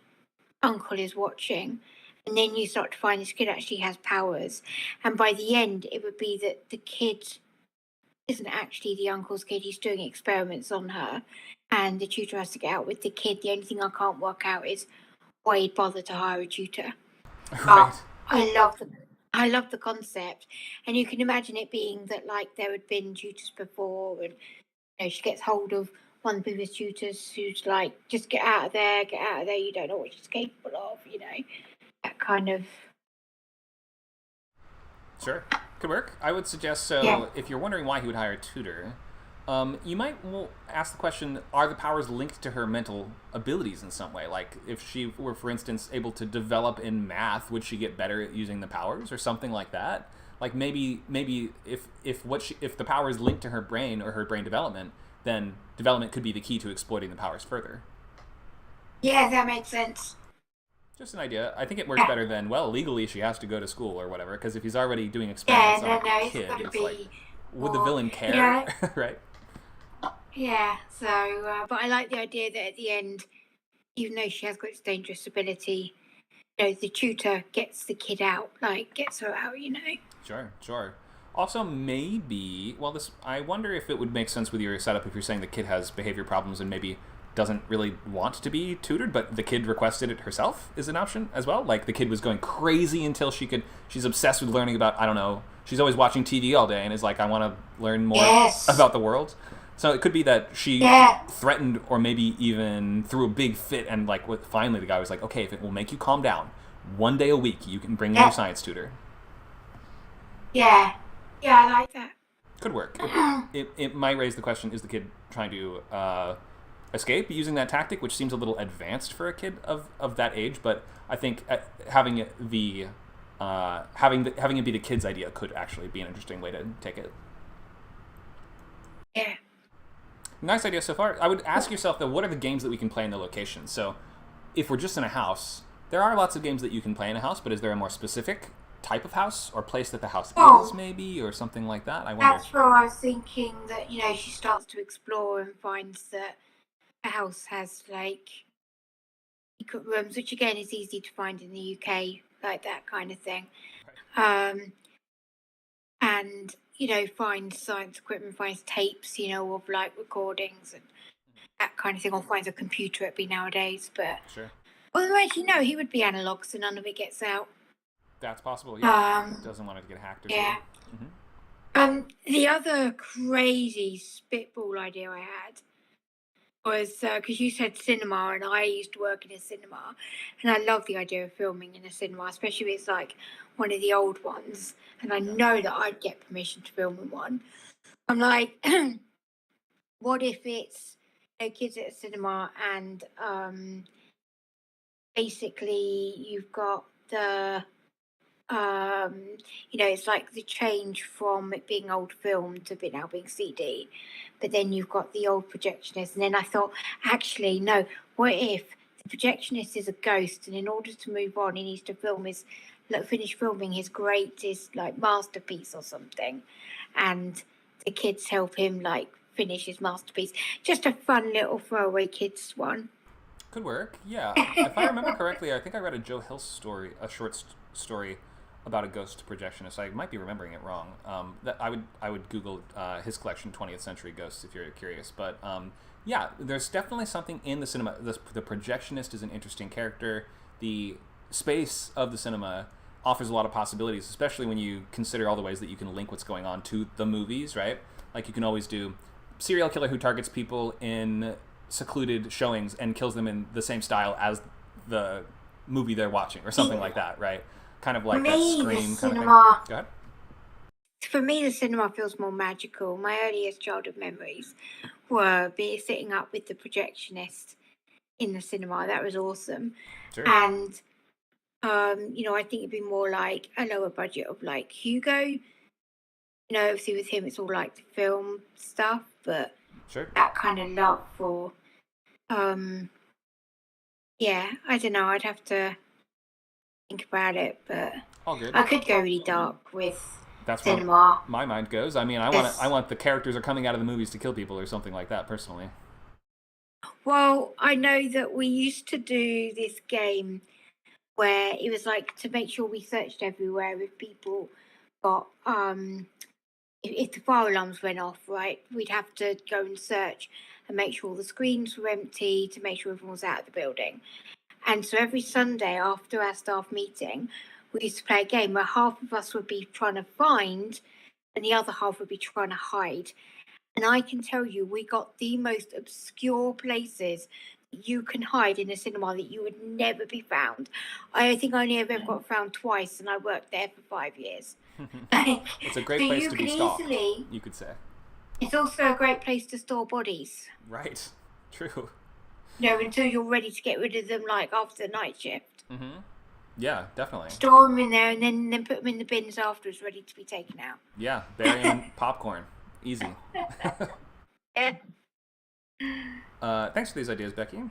uncle is watching. And then you start to find this kid actually has powers. And by the end, it would be that the kid isn't actually the uncle's kid. He's doing experiments on her. And the tutor has to get out with the kid. The only thing I can't work out is why he'd bother to hire a tutor. Right. I love the concept. And you can imagine it being that, like, there had been tutors before, and she gets hold of one of the previous tutors who's like, just get out of there, you don't know what she's capable of, that kind of. Sure, could work. I would suggest, if you're wondering why he would hire a tutor, you might ask the question, are the powers linked to her mental abilities in some way? Like, if she were, for instance, able to develop in math, would she get better at using the powers or something like that? Like, maybe if the power is linked to her brain or her brain development, then development could be the key to exploiting the powers further. Yeah, that makes sense. Just an idea. I think it works better than, well, legally she has to go to school or whatever, because if he's already doing experiments on a kid, it's like, would the villain care? Right? Yeah, so, but I like the idea that at the end, even though she has got this dangerous ability, the tutor gets the kid out, gets her out, Sure. Also, maybe, I wonder if it would make sense with your setup if you're saying the kid has behavior problems and maybe doesn't really want to be tutored, but the kid requested it herself is an option as well. Like, the kid was going crazy until she's obsessed with learning about, I don't know, she's always watching TV all day and is like, I want to learn more about the world. So it could be that she threatened or maybe even threw a big fit, and finally the guy was like, okay, if it will make you calm down, one day a week you can bring in your science tutor. Yeah, I like that. Could work. It might raise the question, is the kid trying to escape using that tactic, which seems a little advanced for a kid of that age, but I think having it be the kid's idea could actually be an interesting way to take it. Yeah. Nice idea so far. I would ask yourself, though, what are the games that we can play in the location? So if we're just in a house, there are lots of games that you can play in a house, but is there a more specific type of house or place that the house is, maybe, or something like that? I wonder. That's where I was thinking that, she starts to explore and finds that a house has, secret rooms, which, again, is easy to find in the UK, like that kind of thing. Right. And finds science equipment, finds tapes, of recordings and that kind of thing, or finds a computer, it'd be nowadays, but. Sure. Well, actually, no, he would be analog, so none of it gets out. That's possible, yeah. Doesn't want it to get hacked or something. Mm-hmm. The other crazy spitball idea I had was, because you said cinema, and I used to work in a cinema, and I love the idea of filming in a cinema, especially if it's one of the old ones, and I know that I'd get permission to film in one. I'm like, what if it's kids at a cinema, and basically you've got the it's like the change from it being old film to it now being CD, but then you've got the old projectionist, and then I thought, actually, no, what if the projectionist is a ghost, and in order to move on, he needs to finish filming his greatest masterpiece or something, and the kids help him finish his masterpiece. Just a fun little throwaway kids one. Could work, yeah. If I remember correctly, I think I read a Joe Hill story, a short story about a ghost projectionist. I might be remembering it wrong. That I would Google his collection 20th Century Ghosts if you're curious. But yeah, there's definitely something in the cinema. The projectionist is an interesting character. The space of the cinema offers a lot of possibilities, especially when you consider all the ways that you can link what's going on to the movies, right? Like you can always do serial killer who targets people in secluded showings and kills them in the same style as the movie they're watching or something like that, right? Kind of like that Scream kind of thing. Go ahead. For me, the cinema feels more magical. My earliest childhood memories were sitting up with the projectionist in the cinema. That was awesome. Sure. And I think it'd be more like a lower budget of like Hugo. Obviously with him it's all like the film stuff, but sure, that kind of love for yeah, I don't know, I'd have to think about it, but all good. I could go really dark with That's cinema. where my mind goes. I mean, I want the characters are coming out of the movies to kill people or something like that, personally. Well, I know that we used to do this game where it was like to make sure we searched everywhere if people got if the fire alarms went off, right, we'd have to go and search and make sure all the screens were empty to make sure everyone was out of the building. And so every Sunday after our staff meeting, we used to play a game where half of us would be trying to find and the other half would be trying to hide. And I can tell you, we got the most obscure places you can hide in a cinema that you would never be found. I think I only ever got found twice, and I worked there for 5 years. It's a great place to be stalked, you could say. It's also a great place to store bodies. Right. True. Until you're ready to get rid of them, like after the night shift. Mm-hmm. Yeah, definitely. Store them in there and then put them in the bins afterwards, ready to be taken out. Yeah, burying popcorn. Easy. Yeah. Thanks for these ideas, Becky.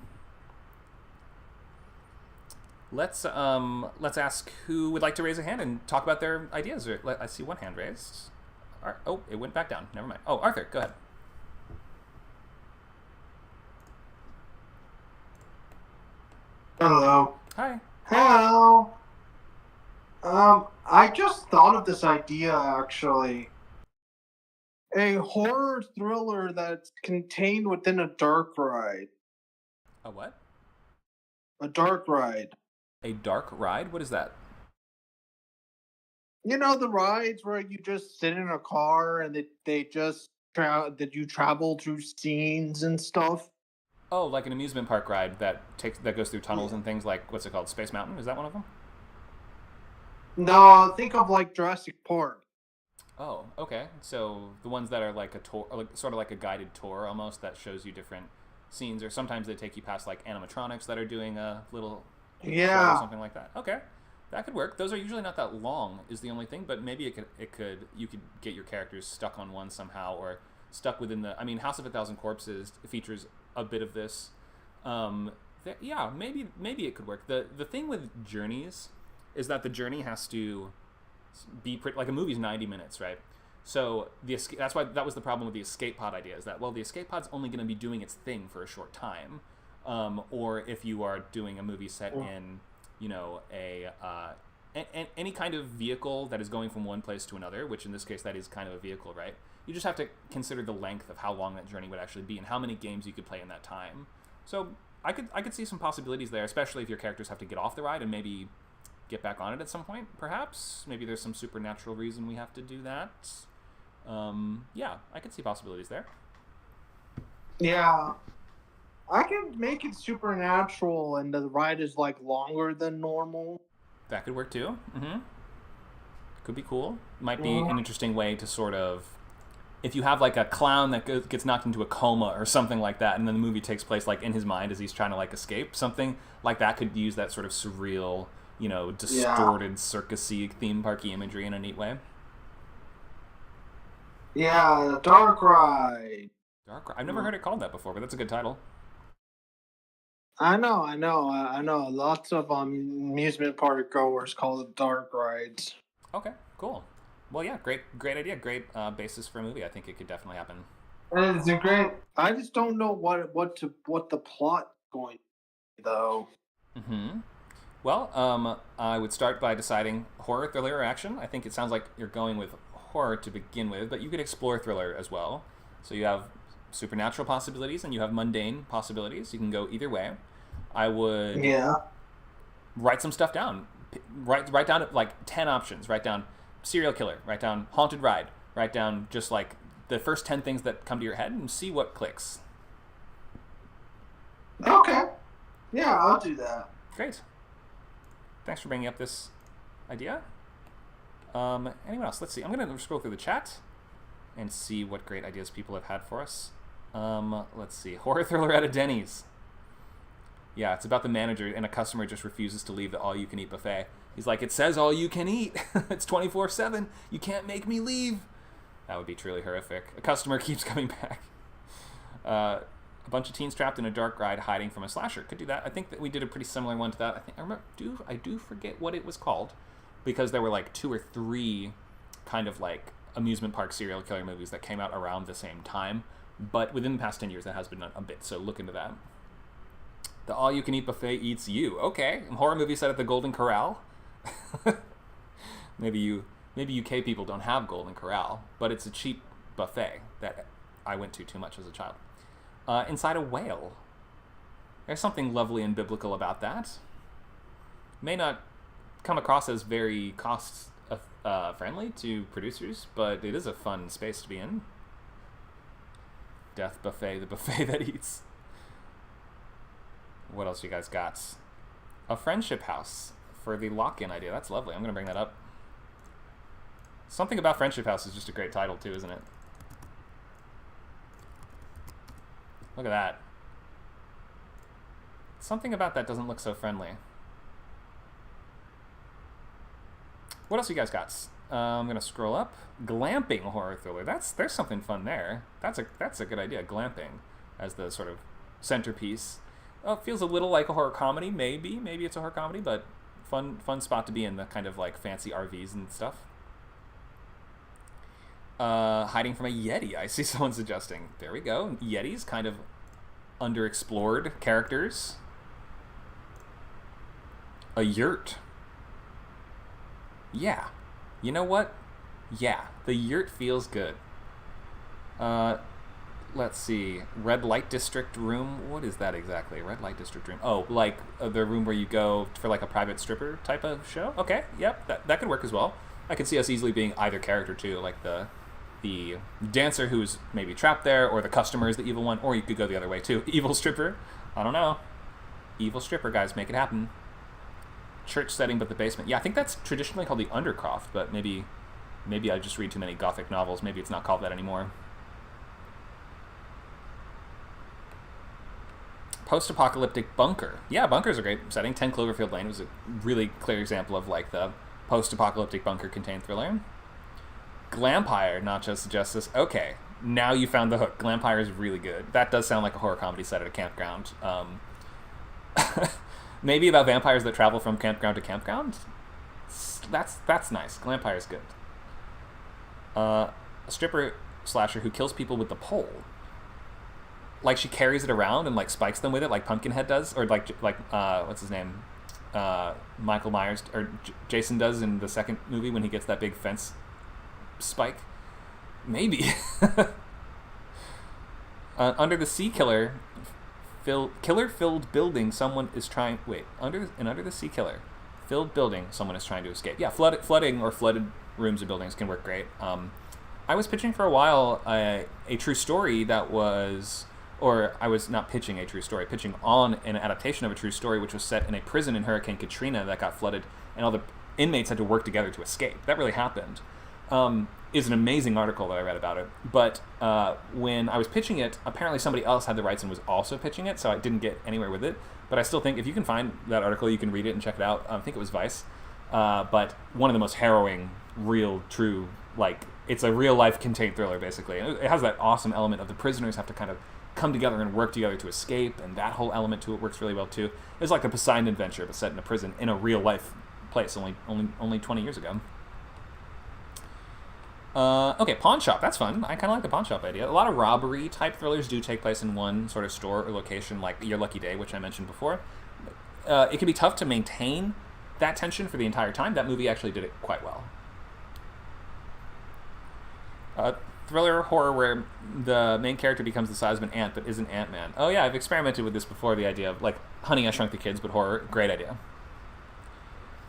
Let's ask who would like to raise a hand and talk about their ideas. I see one hand raised. Oh, it went back down. Never mind. Oh, Arthur, go ahead. Hello. Hi. Hello. I just thought of this idea, actually. A horror thriller that's contained within a dark ride. A what? A dark ride. A dark ride? What is that? You know the rides where you just sit in a car and they just that you travel through scenes and stuff? Oh, like an amusement park ride that goes through tunnels and things, like, what's it called? Space Mountain? Is that one of them? No, think of like Jurassic Park. Oh, okay. So the ones that are like a tour, like, sort of like a guided tour almost, that shows you different scenes, or sometimes they take you past like animatronics that are doing a little show or something like that. Okay, that could work. Those are usually not that long, is the only thing, but maybe you could get your characters stuck on one somehow, or stuck within the. I mean, House of a Thousand Corpses features a bit of this. Yeah, maybe it could work. The thing with journeys is that the journey has to be pretty, like a movie's 90 minutes, right? So that's why that was the problem with the escape pod idea, is that, well, the escape pod's only going to be doing its thing for a short time, or if you are doing a movie set in, any kind of vehicle that is going from one place to another, which in this case that is kind of a vehicle, right? You just have to consider the length of how long that journey would actually be and how many games you could play in that time. So I could see some possibilities there, especially if your characters have to get off the ride and maybe get back on it at some point, perhaps. Maybe there's some supernatural reason we have to do that. Yeah, I could see possibilities there. Yeah. I can make it supernatural and the ride is like longer than normal. That could work too. Mm-hmm. Could be cool. Might be an interesting way to sort of, if you have like a clown that gets knocked into a coma or something like that, and then the movie takes place like in his mind as he's trying to like escape, something like that could use that sort of surreal, distorted circusy theme parky imagery in a neat way. Yeah, dark ride. Dark ride. I've never heard it called that before, but that's a good title. I know. Lots of amusement park goers call it dark rides. Okay, cool. Well, yeah, great idea. Great basis for a movie. I think it could definitely happen. It's a great. I just don't know what the plot going to be, though. Mm-hmm. Well, I would start by deciding horror, thriller, or action. I think it sounds like you're going with horror to begin with, but you could explore thriller as well. So you have supernatural possibilities and you have mundane possibilities. You can go either way. I would write some stuff down. Write down like 10 options. Write down serial killer. Write down haunted ride. Write down just like the first 10 things that come to your head and see what clicks. Okay. Yeah, I'll do that. Great. Thanks for bringing up this idea. Anyone else? Let's see. I'm going to scroll through the chat and see what great ideas people have had for us. Let's see. Horror thriller at a Denny's. Yeah, it's about the manager and a customer just refuses to leave the all-you-can-eat buffet. He's like, it says all-you-can-eat. It's 24/7. You can't make me leave. That would be truly horrific. A customer keeps coming back. A bunch of teens trapped in a dark ride hiding from a slasher. Could do that. I think that we did a pretty similar one to that. I do forget what it was called, because there were like 2 or 3 kind of like amusement park serial killer movies that came out around the same time. But within the past 10 years, that has been a bit. So look into that. The all-you-can-eat buffet eats you. Okay, a horror movie set at the Golden Corral. Maybe UK people don't have Golden Corral, but it's a cheap buffet that I went to too much as a child. Inside a whale. There's something lovely and biblical about that. May not come across as very cost friendly to producers, but it is a fun space to be in. Death buffet, the buffet that eats. What else you guys got? A friendship house for the lock-in idea. That's lovely. I'm going to bring that up. Something about friendship house is just a great title too, isn't it? Look at that. Something about that doesn't look so friendly. What else you guys got? I'm gonna scroll up. Glamping horror thriller. There's something fun there. That's a good idea. Glamping as the sort of centerpiece. Oh, it feels a little like a horror comedy. Maybe it's a horror comedy, but fun spot to be in, the kind of like fancy RVs and stuff. Hiding from a Yeti, I see someone suggesting. There we go. Yetis, kind of underexplored characters. A yurt. Yeah. You know what? Yeah, the yurt feels good. Let's see. Red light district room. What is that exactly? Red light district room. Oh, like the room where you go for like a private stripper type of show? Okay, yep, that could work as well. I could see us easily being either character too, like the dancer who's maybe trapped there, or the customer is the evil one, or you could go the other way too. Evil stripper. I don't know. Evil stripper, guys, make it happen. Church setting, but the basement. Yeah, I think that's traditionally called the Undercroft, but maybe I just read too many Gothic novels. Maybe it's not called that anymore. Post-apocalyptic bunker. Yeah, bunker's a great setting. 10 Cloverfield Lane was a really clear example of like the post-apocalyptic bunker contained thriller. Glampire, Nacho suggests this. Okay, now you found the hook. Glampire is really good. That does sound like a horror comedy set at a campground. Maybe about vampires that travel from campground to campground. That's nice. Glampire's good. A stripper slasher who kills people with the pole. Like she carries it around and like spikes them with it, like Pumpkinhead does, or like what's his name, Michael Myers or Jason does in the second movie when he gets that big fence spike. Maybe. Under the sea killer. Killer-filled building, someone is trying... Wait, under the sea killer. Filled building, someone is trying to escape. Yeah, flooding or flooded rooms and buildings can work great. I was pitching for a while a true story that was... Or I was not pitching a true story, pitching on an adaptation of a true story which was set in a prison in Hurricane Katrina that got flooded, and all the inmates had to work together to escape. That really happened. Is an amazing article that I read about it. But when I was pitching it, apparently somebody else had the rights and was also pitching it, so I didn't get anywhere with it. But I still think if you can find that article, you can read it and check it out. I think it was Vice. But one of the most harrowing, real, true, like, it's a real-life contained thriller, basically. It has that awesome element of the prisoners have to kind of come together and work together to escape, and that whole element to it works really well, too. It's like a Poseidon Adventure, but set in a prison in a real-life place only 20 years ago. Okay, pawn shop. That's fun. I kind of like the pawn shop idea. A lot of robbery type thrillers do take place in one sort of store or location, like Your Lucky Day, which I mentioned before. it can be tough to maintain that tension for the entire time. That movie actually did it quite well. Thriller horror where the main character becomes the size of an ant but isn't Ant-Man. Oh yeah, I've experimented with this before, the idea of like Honey, I Shrunk the Kids, but horror. Great idea.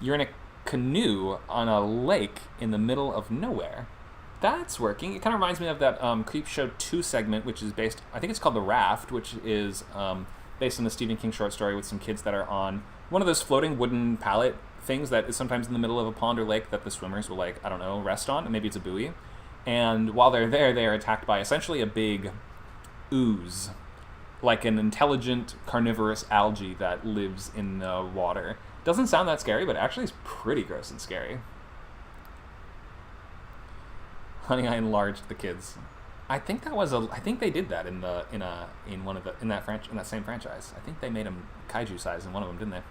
You're in a canoe on a lake in the middle of nowhere. That's working. It kind of reminds me of that Creepshow 2 segment, which is based, I think it's called The Raft, which is based on the Stephen King short story with some kids that are on one of those floating wooden pallet things that is sometimes in the middle of a pond or lake that the swimmers will, like, I don't know, rest on. Maybe it's a buoy. And while they're there, they are attacked by essentially a big ooze, like an intelligent carnivorous algae that lives in the water. Doesn't sound that scary, but actually is pretty gross and scary. Honey, I Enlarged the Kids. I think that was I think they did that in that same franchise. I think they made them kaiju size in one of them, didn't they?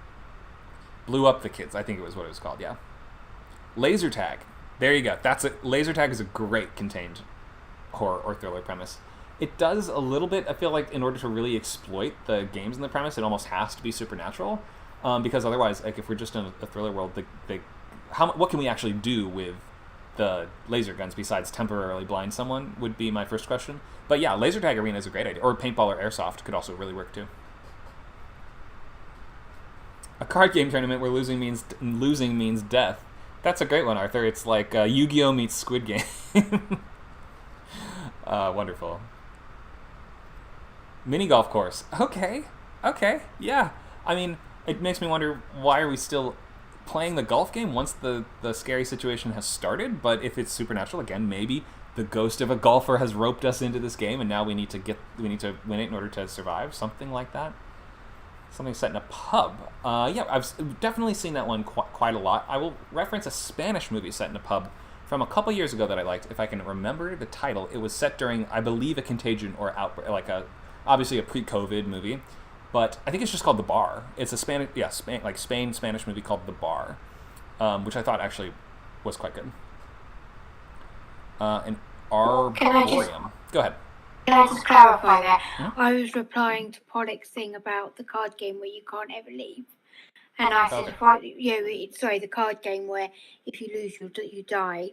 Blew Up the Kids. I think it was what it was called. Yeah. Laser tag. There you go. That's it. Laser tag is a great contained horror or thriller premise. It does a little bit. I feel like in order to really exploit the games in the premise, it almost has to be supernatural, because otherwise, like if we're just in a thriller world, what can we actually do with the laser guns besides temporarily blind someone would be my first question. But yeah, laser tag arena is a great idea. Or paintball or airsoft could also really work too. A card game tournament where losing means death. That's a great one, Arthur. It's like Yu-Gi-Oh meets Squid Game. Wonderful. Mini golf course. Okay, yeah. I mean, it makes me wonder, why are we still playing the golf game once the scary situation has started? But if it's supernatural, again, maybe the ghost of a golfer has roped us into this game, and now we need to win it in order to survive. Something like that. Something set in a pub. Yeah, I've definitely seen that one quite a lot. I will reference a Spanish movie set in a pub from a couple years ago that I liked. If I can remember the title, it was set during, I believe, a contagion or outbreak, like obviously a pre-COVID movie. But I think it's just called The Bar. It's a Spanish movie called The Bar, which I thought actually was quite good. An Arborium. Go ahead. Can I just clarify that? I was replying to Pollock's thing about the card game where you can't ever leave. And I said, the card game where if you lose, you die.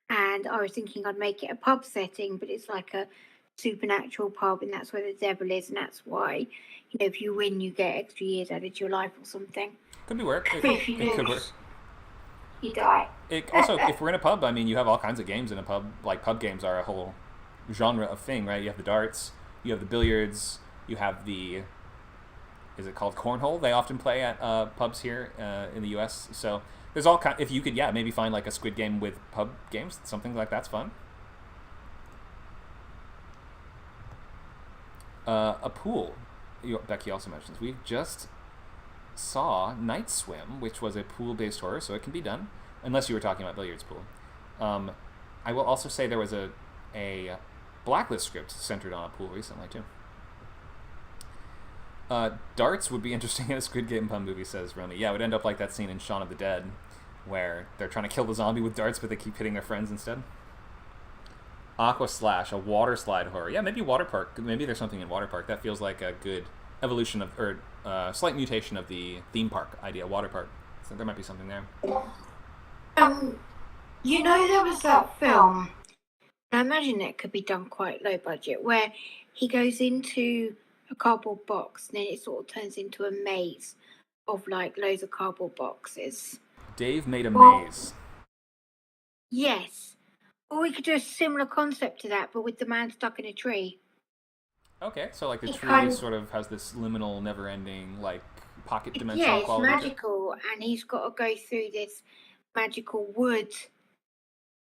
And I was thinking I'd make it a pub setting, but it's like a supernatural pub, and that's where the devil is, and that's why, if you win, you get extra years added to your life or something. Could be work. It could work. You die. Also, if we're in a pub, I mean, you have all kinds of games in a pub. Like, pub games are a whole genre of thing, right? You have the darts, you have the billiards, you have is it called cornhole? They often play at pubs here in the U.S. So there's all kind. If you could, maybe find like a Squid Game with pub games, something like that's fun. A pool. Becky also mentions we just saw Night Swim, which was a pool-based horror, so it can be done, unless you were talking about billiards pool. I will also say there was a Blacklist script centered on a pool recently too. Darts would be interesting in a Squid Game pun movie, says Romy. Yeah, it would end up like that scene in Shaun of the Dead, where they're trying to kill the zombie with darts, but they keep hitting their friends instead. Aqua Slash, a water slide horror. Yeah, maybe water park. Maybe there's something in water park. That feels like a good evolution of, or slight mutation of the theme park idea, water park. So there might be something there. There was that film, I imagine it could be done quite low budget, where he goes into a cardboard box and then it sort of turns into a maze of like loads of cardboard boxes. Dave made a maze. Yes. Or we could do a similar concept to that, but with the man stuck in a tree. Okay, so like the tree sort of has this liminal, never-ending, like pocket dimensional quality. Yeah, it's magical, and he's got to go through this magical wood,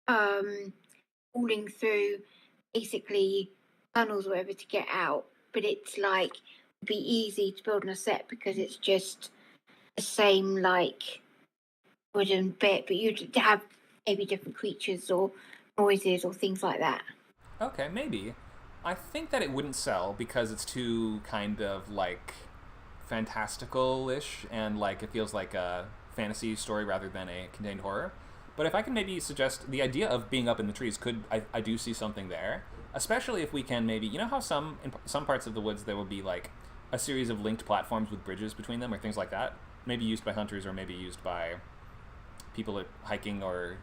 falling through basically tunnels or whatever to get out. But it's like it'd be easy to build on a set because it's just the same like wooden bit, but you'd have maybe different creatures or noises or things like that. Okay, maybe. I think that it wouldn't sell because it's too kind of like fantastical-ish and like it feels like a fantasy story rather than a contained horror. But if I can maybe suggest the idea of being up in the trees, I do see something there. Especially if we can maybe, how in some parts of the woods there will be like a series of linked platforms with bridges between them or things like that. Maybe used by hunters or maybe used by people hiking or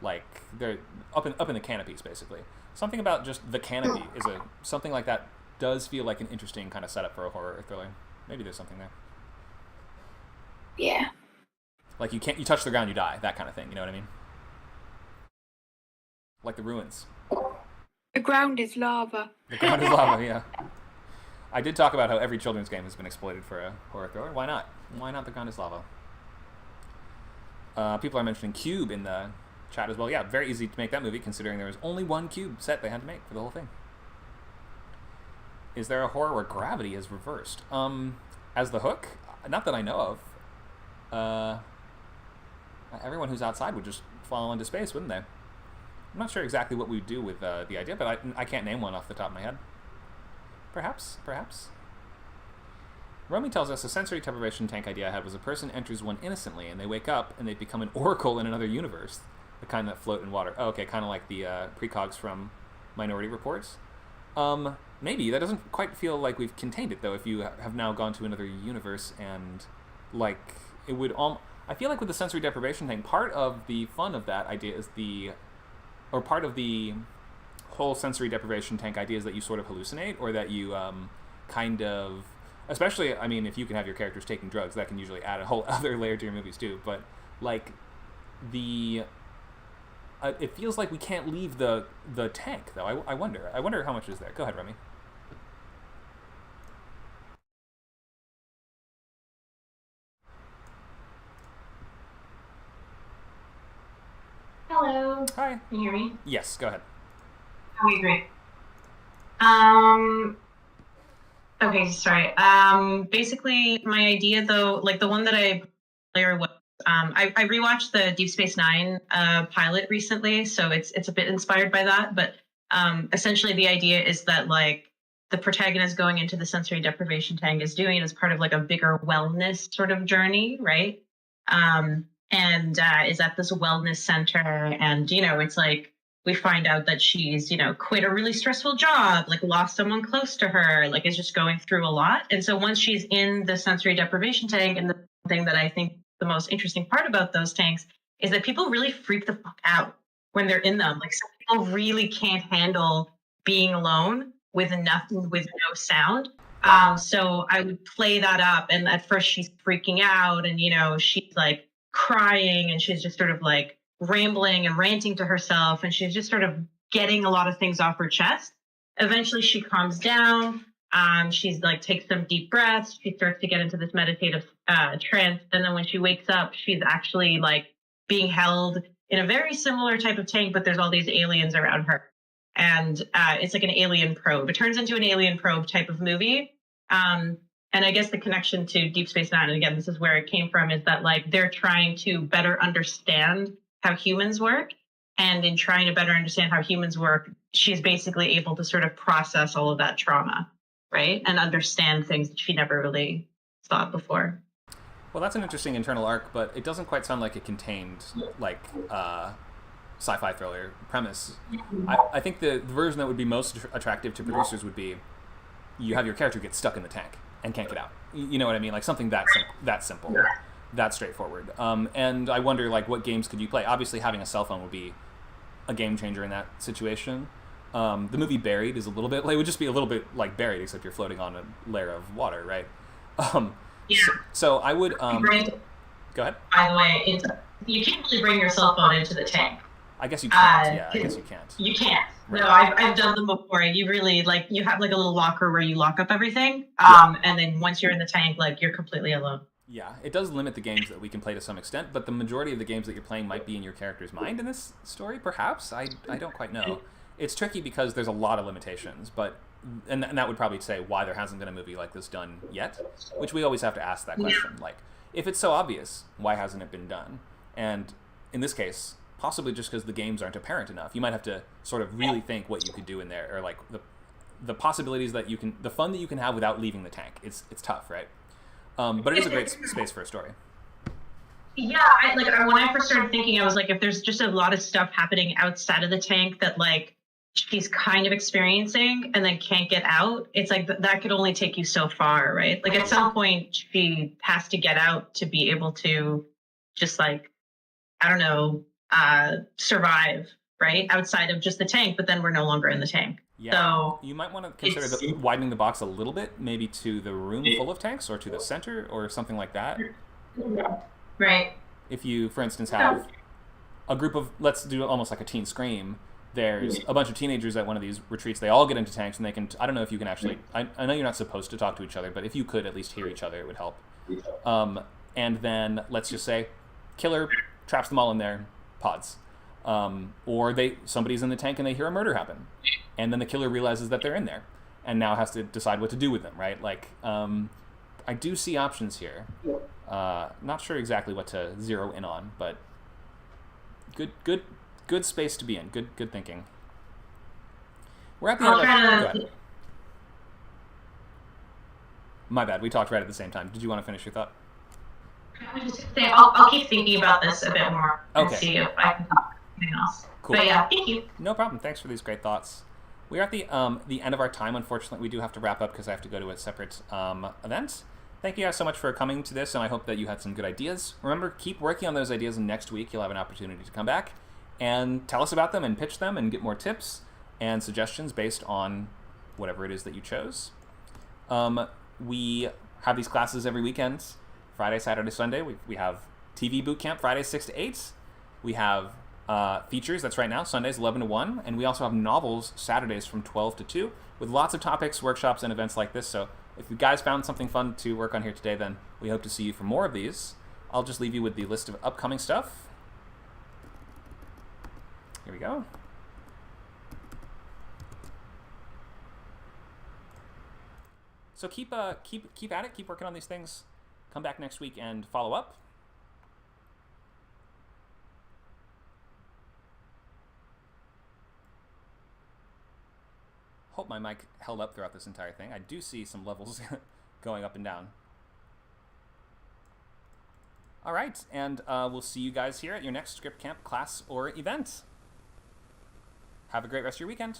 like they're up in the canopies basically. Something about just the canopy is something like that does feel like an interesting kind of setup for a horror or thriller. Maybe there's something there. Yeah. Like you touch the ground, you die. That kind of thing. You know what I mean? Like the ruins. The ground is lava. The ground is lava. Yeah. I did talk about how every children's game has been exploited for a horror thriller. Why not? Why not the ground is lava? People are mentioning Cube in the chat as well. Yeah, very easy to make that movie considering there was only one Cube set they had to make for the whole thing. Is there a horror where gravity is reversed? As the hook? Not that I know of. Everyone who's outside would just fall into space, wouldn't they? I'm not sure exactly what we'd do with the idea, but I can't name one off the top of my head. Perhaps. Romy tells us a sensory deprivation tank idea I had was a person enters one innocently and they wake up and they become an oracle in another universe. The kind that float in water. Oh, okay, kind of like the precogs from Minority Reports. Maybe. That doesn't quite feel like we've contained it, though, if you have now gone to another universe and, like, it would I feel like with the sensory deprivation thing, part of the fun of that idea is part of the whole sensory deprivation tank idea is that you sort of hallucinate, or that you kind of, especially, I mean, if you can have your characters taking drugs, that can usually add a whole other layer to your movies too, but, like, it feels like we can't leave the tank, though. I wonder how much is there. Go ahead, Remy. Hello. Hi. Can you hear me? Yes, go ahead. Okay, great. Okay, sorry. Basically, my idea, though, like the one that I earlier was, I rewatched the Deep Space Nine pilot recently, so it's a bit inspired by that. But essentially, the idea is that like the protagonist going into the sensory deprivation tank is doing it as part of like a bigger wellness sort of journey, right? And is at this wellness center, and it's like we find out that she's quit a really stressful job, like lost someone close to her, like is just going through a lot. And so once she's in the sensory deprivation tank, and the thing that I think the most interesting part about those tanks is that people really freak the fuck out when they're in them. Like some people really can't handle being alone with nothing, with no sound. So I would play that up, and at first she's freaking out, and she's like crying, and she's just sort of like rambling and ranting to herself, and she's just sort of getting a lot of things off her chest. Eventually she calms down. She's like takes some deep breaths. She starts to get into this meditative trance, and then when she wakes up, she's actually like being held in a very similar type of tank, but there's all these aliens around her, and it's like an alien probe. It turns into an alien probe type of movie. And I guess the connection to Deep Space Nine, and again, this is where it came from, is that like they're trying to better understand how humans work. And in trying to better understand how humans work, she's basically able to sort of process all of that trauma, right? And understand things that she never really thought before. Well, that's an interesting internal arc, but it doesn't quite sound like it contained like sci-fi thriller premise. I think the version that would be most attractive to producers would be you have your character get stuck in the tank and can't get out. You know what I mean? Like something that simple, that straightforward. And I wonder, like, what games could you play? Obviously, having a cell phone would be a game changer in that situation. The movie Buried is a little bit, like, it would just be a little bit like Buried, except you're floating on a layer of water, right? Yeah. So I would. Go ahead. By the way, you can't really bring your cell phone into the tank. I guess you can't. Yeah, I guess you can't. You can't. Right. No, I've done them before. You really like you have like a little locker where you lock up everything. And then once you're in the tank, like you're completely alone. Yeah, it does limit the games that we can play to some extent, but the majority of the games that you're playing might be in your character's mind in this story, perhaps. I don't quite know. It's tricky because there's a lot of limitations, but and that would probably say why there hasn't been a movie like this done yet, which we always have to ask that question. Like, if it's so obvious, why hasn't it been done? And in this case, possibly just because the games aren't apparent enough. You might have to sort of really think what you could do in there, or like the possibilities that you can, the fun that you can have without leaving the tank. It's tough, right? But it is a great space for a story. Yeah, when I first started thinking, I was like, if there's just a lot of stuff happening outside of the tank that like she's kind of experiencing and then can't get out, it's like that could only take you so far, right? Like at some point she has to get out to be able to just like, I don't know, survive, right? Outside of just the tank, but then we're no longer in the tank. Yeah, so you might want to consider widening the box a little bit, maybe to the room full of tanks or to the center or something like that. Right. If you, for instance, have a group of, let's do almost like a teen scream, there's a bunch of teenagers at one of these retreats, they all get into tanks and they can, I don't know if you can actually, I know you're not supposed to talk to each other, but if you could at least hear each other, it would help. And then let's just say killer traps them all in their pods. Or somebody's in the tank and they hear a murder happen. And then the killer realizes that they're in there and now has to decide what to do with them, right? Like, I do see options here. Not sure exactly what to zero in on, but good space to be in. Good thinking. We're at the end of go ahead. My bad. We talked right at the same time. Did you want to finish your thought? I was just gonna say, I'll keep thinking about this a bit more and Okay. see if I can talk something else. Cool. But yeah, thank you. No problem. Thanks for these great thoughts. We are at the end of our time. Unfortunately, we do have to wrap up because I have to go to a separate event. Thank you guys so much for coming to this, and I hope that you had some good ideas. Remember, keep working on those ideas, and next week you'll have an opportunity to come back and tell us about them and pitch them and get more tips and suggestions based on whatever it is that you chose. We have these classes every weekend, Friday, Saturday, Sunday. We have TV boot camp Fridays 6 to 8. We have features, that's right now, Sundays 11 to 1. And we also have novels Saturdays from 12 to 2 with lots of topics, workshops, and events like this. So if you guys found something fun to work on here today, then we hope to see you for more of these. I'll just leave you with the list of upcoming stuff. Here we go. So keep at it, keep working on these things. Come back next week and follow up. Hope my mic held up throughout this entire thing. I do see some levels going up and down. All right, and we'll see you guys here at your next Script Camp class or event. Have a great rest of your weekend.